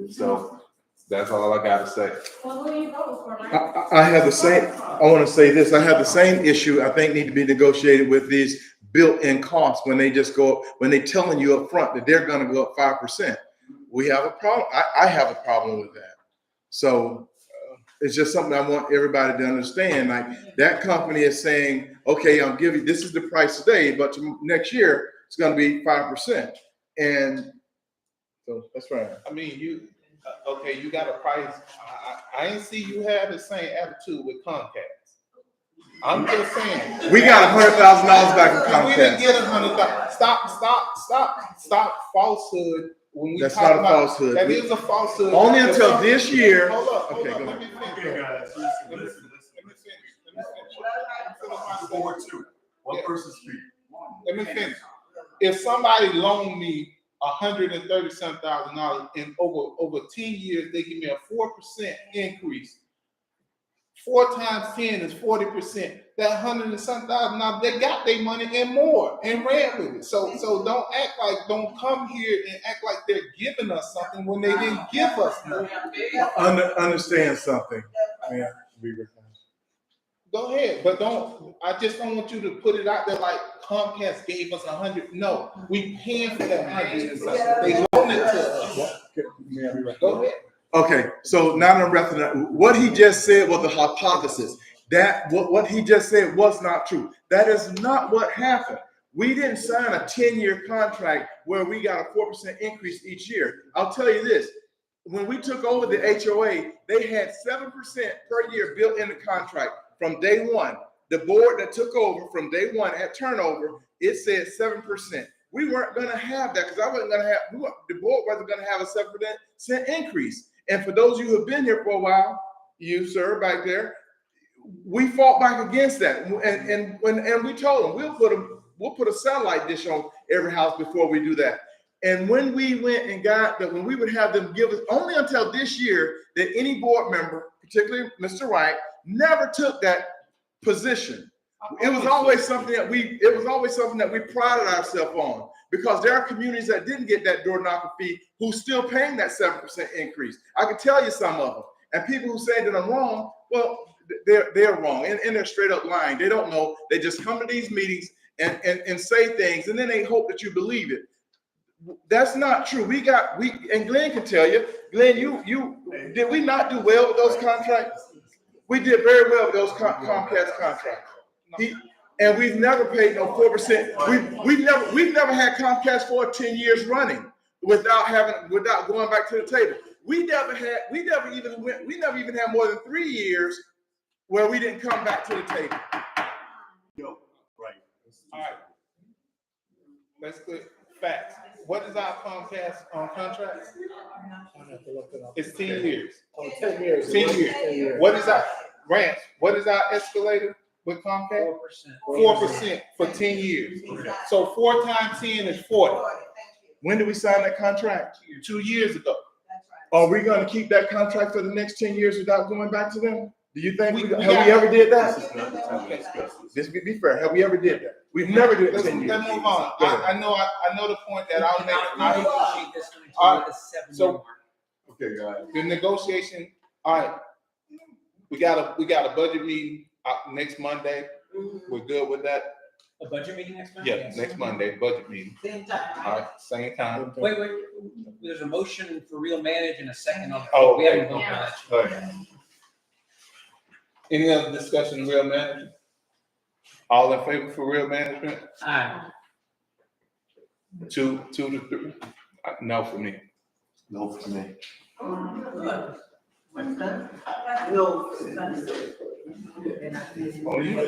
C: So that's all I gotta say.
L: Well, who are you voting for, right?
B: I have the same, I want to say this, I have the same issue I think need to be negotiated with these built-in costs when they just go, when they telling you up front that they're gonna go up 5%. We have a problem, I have a problem with that. So it's just something I want everybody to understand. Like, that company is saying, okay, I'm giving, this is the price today, but next year it's gonna be 5%. And so that's right.
C: I mean, okay, you got a price. I ain't see you have the same attitude with Comcast. I'm just saying.
B: We got $100,000 back from Comcast.
C: We didn't get $100,000. Stop falsehood. When we
B: That's
C: talk
B: not a
C: about,
B: falsehood.
C: That is a falsehood.
B: Only until this year.
C: Hold up.
B: Okay, go
C: Let
B: ahead.
C: me finish.
K: Board two. One person speak.
C: Let me finish. If somebody loaned me $130,000 in over 10 years, they give me a 4% increase. 4 times 10 is 40%. That $100,000, they got their money and more and ran with it. So don't come here and act like they're giving us something when they didn't give us nothing.
B: Understand something. Yeah.
C: Go ahead, but I just don't want you to put it out there like Comcast gave us 100. No, we paying for that 100 and something. They loaned it to us. Go ahead.
B: Okay, so now I'm wrapping up. What he just said was a hypothesis. That what he just said was not true. That is not what happened. We didn't sign a 10-year contract where we got a 4% increase each year. I'll tell you this. When we took over the HOA, they had 7% per year built in the contract from day one. The board that took over from day one at turnover, it said 7%. We weren't going to have that because the board wasn't going to have a 7% increase. And for those of you who have been here for a while, you, sir, back there, we fought back against that. And we told them, we'll put a satellite dish on every house before we do that. And when we went and got that, when we would have them give us, only until this year that any board member, particularly Mr. Wright, never took that position. It was always something that we prided ourselves on, because there are communities that didn't get that door knocker fee who's still paying that 7% increase. I can tell you some of them. And people who say that I'm wrong, well, they're wrong and they're straight up lying. They don't know. They just come to these meetings and say things, and then they hope that you believe it. That's not true. And Glenn can tell you, Glenn, did we not do well with those contracts? We did very well with those Comcast contracts. And we've never paid no 4%. We've never had Comcast for 10 years running without going back to the table. We never even had more than 3 years where we didn't come back to the table.
C: All right. Let's get facts. what is our Comcast, contract?
A: I'd have to look it up.
C: It's 10 years.
A: Oh, 10 years.
C: 10 years.
A: 10 years.
C: What is our, Rance, what is our escalator with Comcast? 4% for 10 years. So 4 times 10 is 40.
B: When did we sign that contract?
C: 2 years ago.
B: Are we gonna keep that contract for the next 10 years without going back to them? Do you think,
C: We
B: have
C: got-
B: we ever did that?
K: This is not the time to discuss this.
B: Just be fair, have we ever did that? We've never did it
C: Let's
B: 10 years.
C: move on.
B: Go ahead.
C: I know the point that I'll make.
D: I negotiate this until
C: All right,
D: the 7
C: so-
D: mark.
B: Okay, go ahead.
C: The negotiation, all right. We got a budget meeting, next Monday. We're good with that?
D: A budget meeting next Monday?
C: Yeah, next Monday, budget meeting. All right, same time.
D: Wait, there's a motion for real manage and a second on.
C: Oh,
D: We haven't
C: okay.
D: voted on that.
C: All right. Any other discussion, real management? All in favor for real management?
D: Aye.
C: 2 to 3? No for me.
B: No for me.
C: Oh, you?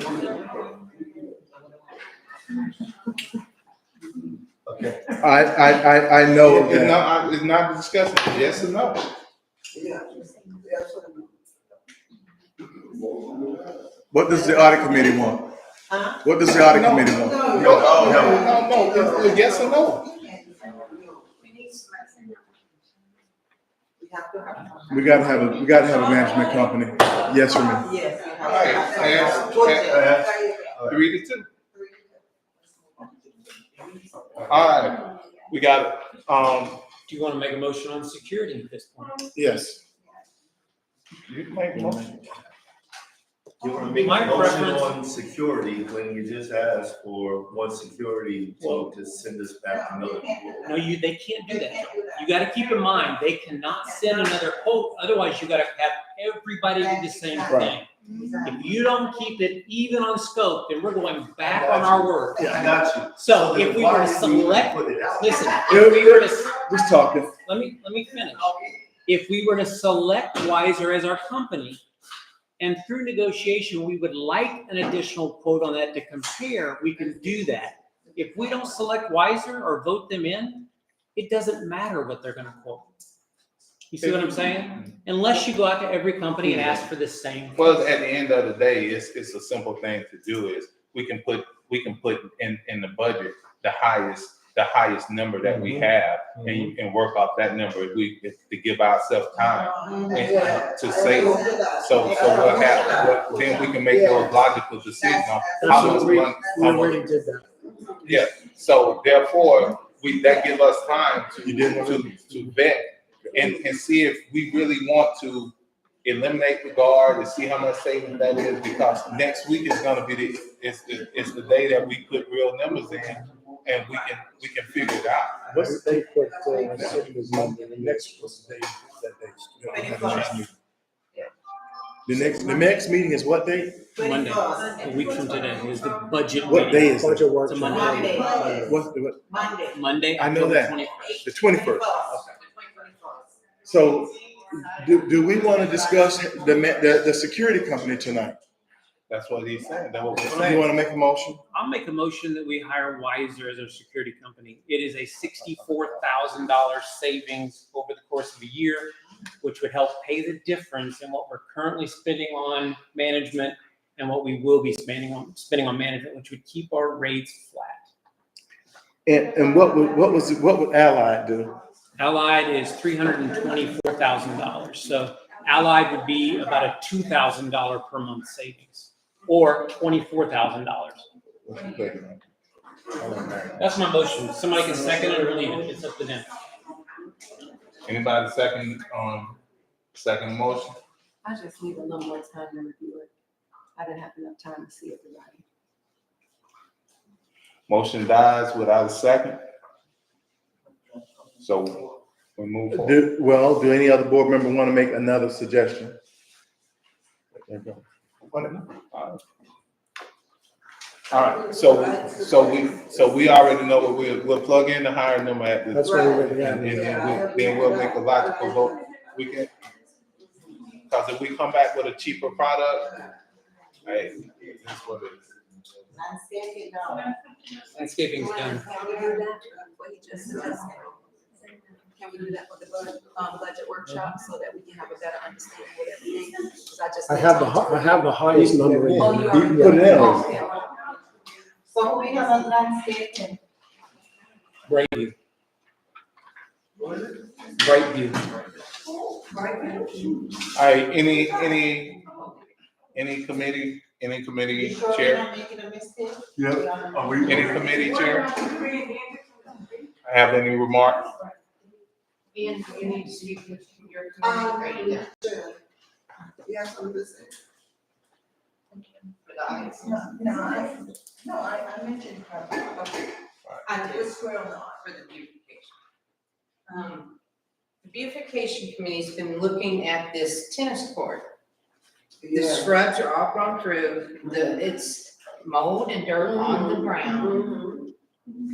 B: Okay, I know
C: It's
B: that.
C: not, it's not a discussion, yes or no?
B: What does the audit committee want? What does the audit committee want?
C: No, it's yes or no.
B: We gotta have a management company. Yes or no?
I: Yes.
C: All right, 3 to 2. All right, we got it.
D: Do you want to make a motion on security at this point?
B: Yes.
C: You can make a motion.
R: You want to make
D: My
R: a motion
D: preference-
R: on security when you just asked for one security to send us back to another.
D: No, they can't do that. You gotta keep in mind, they cannot send another quote, otherwise you gotta have everybody do the same thing. If you don't keep it even on scope, then we're going back on our word.
R: I got you.
D: So if we were to select,
R: Put it out.
D: listen, if we were to,
B: Just talking.
D: let me finish. If we were to select Wiser as our company, and through negotiation, we would like an additional quote on that to compare, we can do that. If we don't select Wiser or vote them in, it doesn't matter what they're gonna quote. You see what I'm saying? Unless you go out to every company and ask for the same.
C: Well, at the end of the day, it's a simple thing to do is we can put in the budget the highest number that we have and work off that number to give ourselves time and to save. So we'll have, then we can make those logical decisions on how much money.
A: We already did that.
C: Yeah, so therefore, that give us time to vet and see if we really want to eliminate the guard and see how much savings that is, because next week is gonna be it's the day that we put real numbers in and we can figure it out.
B: What's the date for Monday? The next, what's the date that date? The next meeting is what date?
D: Monday, a week from today is the budget
B: What
D: meeting.
B: day is it?
A: Budget work.
D: It's a Monday.
B: What?
D: Monday,
B: I know
D: October
B: that.
D: 21st.
B: The 21st. So, do we want to discuss the security company tonight?
C: That's what he's saying. That's what we're
B: You
C: saying.
B: want to make a motion?
D: I'll make a motion that we hire Wiser as our security company. It is a $64,000 savings over the course of a year, which would help pay the difference in what we're currently spending on management and what we will be spending on management, which would keep our rates flat.
B: And what would Allied do?
D: Allied is $324,000. So Allied would be about a $2,000 per month savings, or $24,000. That's my motion. Somebody can second it or leave it. It's up to them.
C: Anybody second motion?
U: I just need a little more time to review it. I didn't have enough time to see everybody.
C: Motion dies without a second. So we move forward.
B: Do any other board member want to make another suggestion?
C: All right, so we already know what we'll plug in the higher number at this.
A: That's what we're gonna
C: And then we'll make a logical vote. We can, because if we come back with a cheaper product, hey, that's what it is.
I: Landscaping, no.
D: Landscaping's done.
U: Can we do that, what he just suggested? Can we do that for the budget workshop so that we can have a better understanding of everything? 'Cause
A: I have the highest number. in
U: Oh,
A: there.
U: you
B: You can put it in.
U: Okay.
I: So we have a landscaping.
D: Brightview. Brightview.
C: All right, any committee
I: You sure we're
C: chair?
I: not making a mistake?
B: Yeah. Are we?
C: Any committee chair? Have any remarks?
H: And you need to speak with your committee, right?
I: Sure. Yes, I'm listening.
H: For the audience.
I: I mentioned her.
H: Okay.
I: And this square or not.
H: For the beautification. The beautification committee's been looking at this tennis court. The scrubs are all gone through, it's mold and dirt on the ground.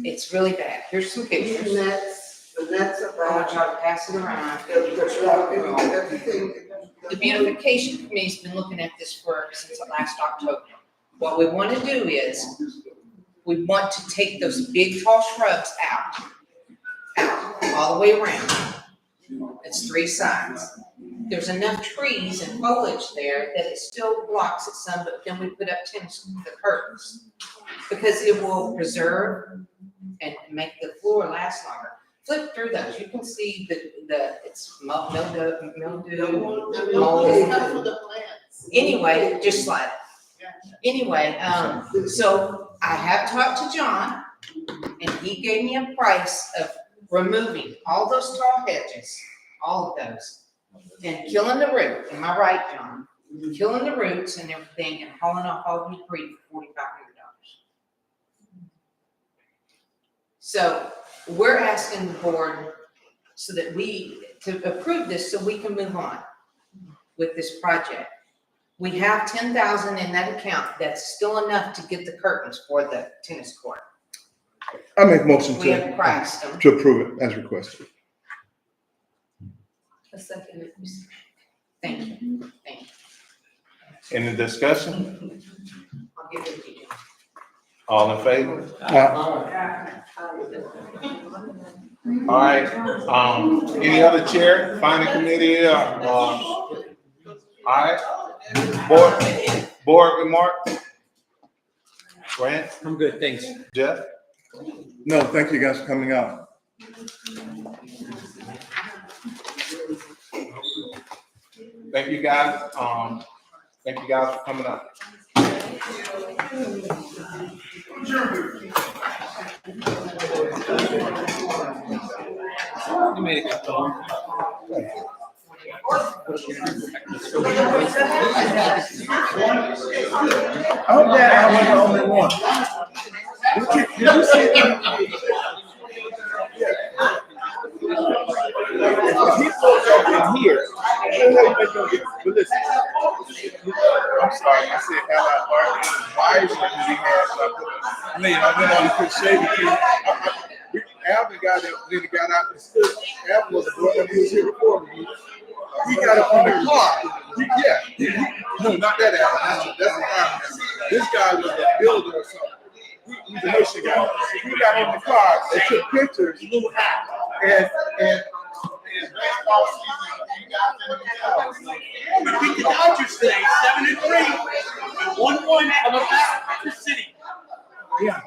H: It's really bad. Here's some pictures.
I: The nets
H: I'll
I: about.
H: try to pass it around.
I: Everything.
H: The beautification committee's been looking at this for, since last October. What we want to do is, we want to take those big tall shrubs out, all the way around. It's 3 sides. There's enough trees and foliage there that it still blocks it some, but then we put up the curtains. Because it will preserve and make the floor last longer. Flip through those, you can see it's mildew, mold. Anyway, just slide it. Anyway, so I have talked to John, and he gave me a price of removing all those tall hedges, all of those, and killing the root. Am I right, John? Killing the roots and everything and hauling off all the debris for $4,500. So we're asking the board so that to approve this so we can move on with this project. We have 10,000 in that account. That's still enough to get the curtains for the tennis court.
B: I make motion
H: We have priced them.
B: to approve it as requested.
U: A second.
H: Thank you, thank you.
C: Any discussion?
H: I'll give it to you.
C: All in favor? All right, any other chair, finance committee, all right, board remarks? Grant,
D: I'm good, thanks.
C: Jeff?
B: No, thank you guys for coming out.
C: Thank you guys, for coming up.
D: You made a good call.
B: I'm glad I was the only one. Did you see that? If he pulls up in here, but listen, I'm sorry, I said Allied Bargain wiser than he had, so I went on to put shady kids. Alvin got up, then he got out and stood. Alvin was the one who was here before me. He got up in the car. No, not that Alvin. That's the Alvin. This guy was a builder or something. He's a Haitian guy. He got in the car and took pictures. And
T: We beat the Dodgers today, 7-3, and 1-1 on the back of the city.
A: Yeah.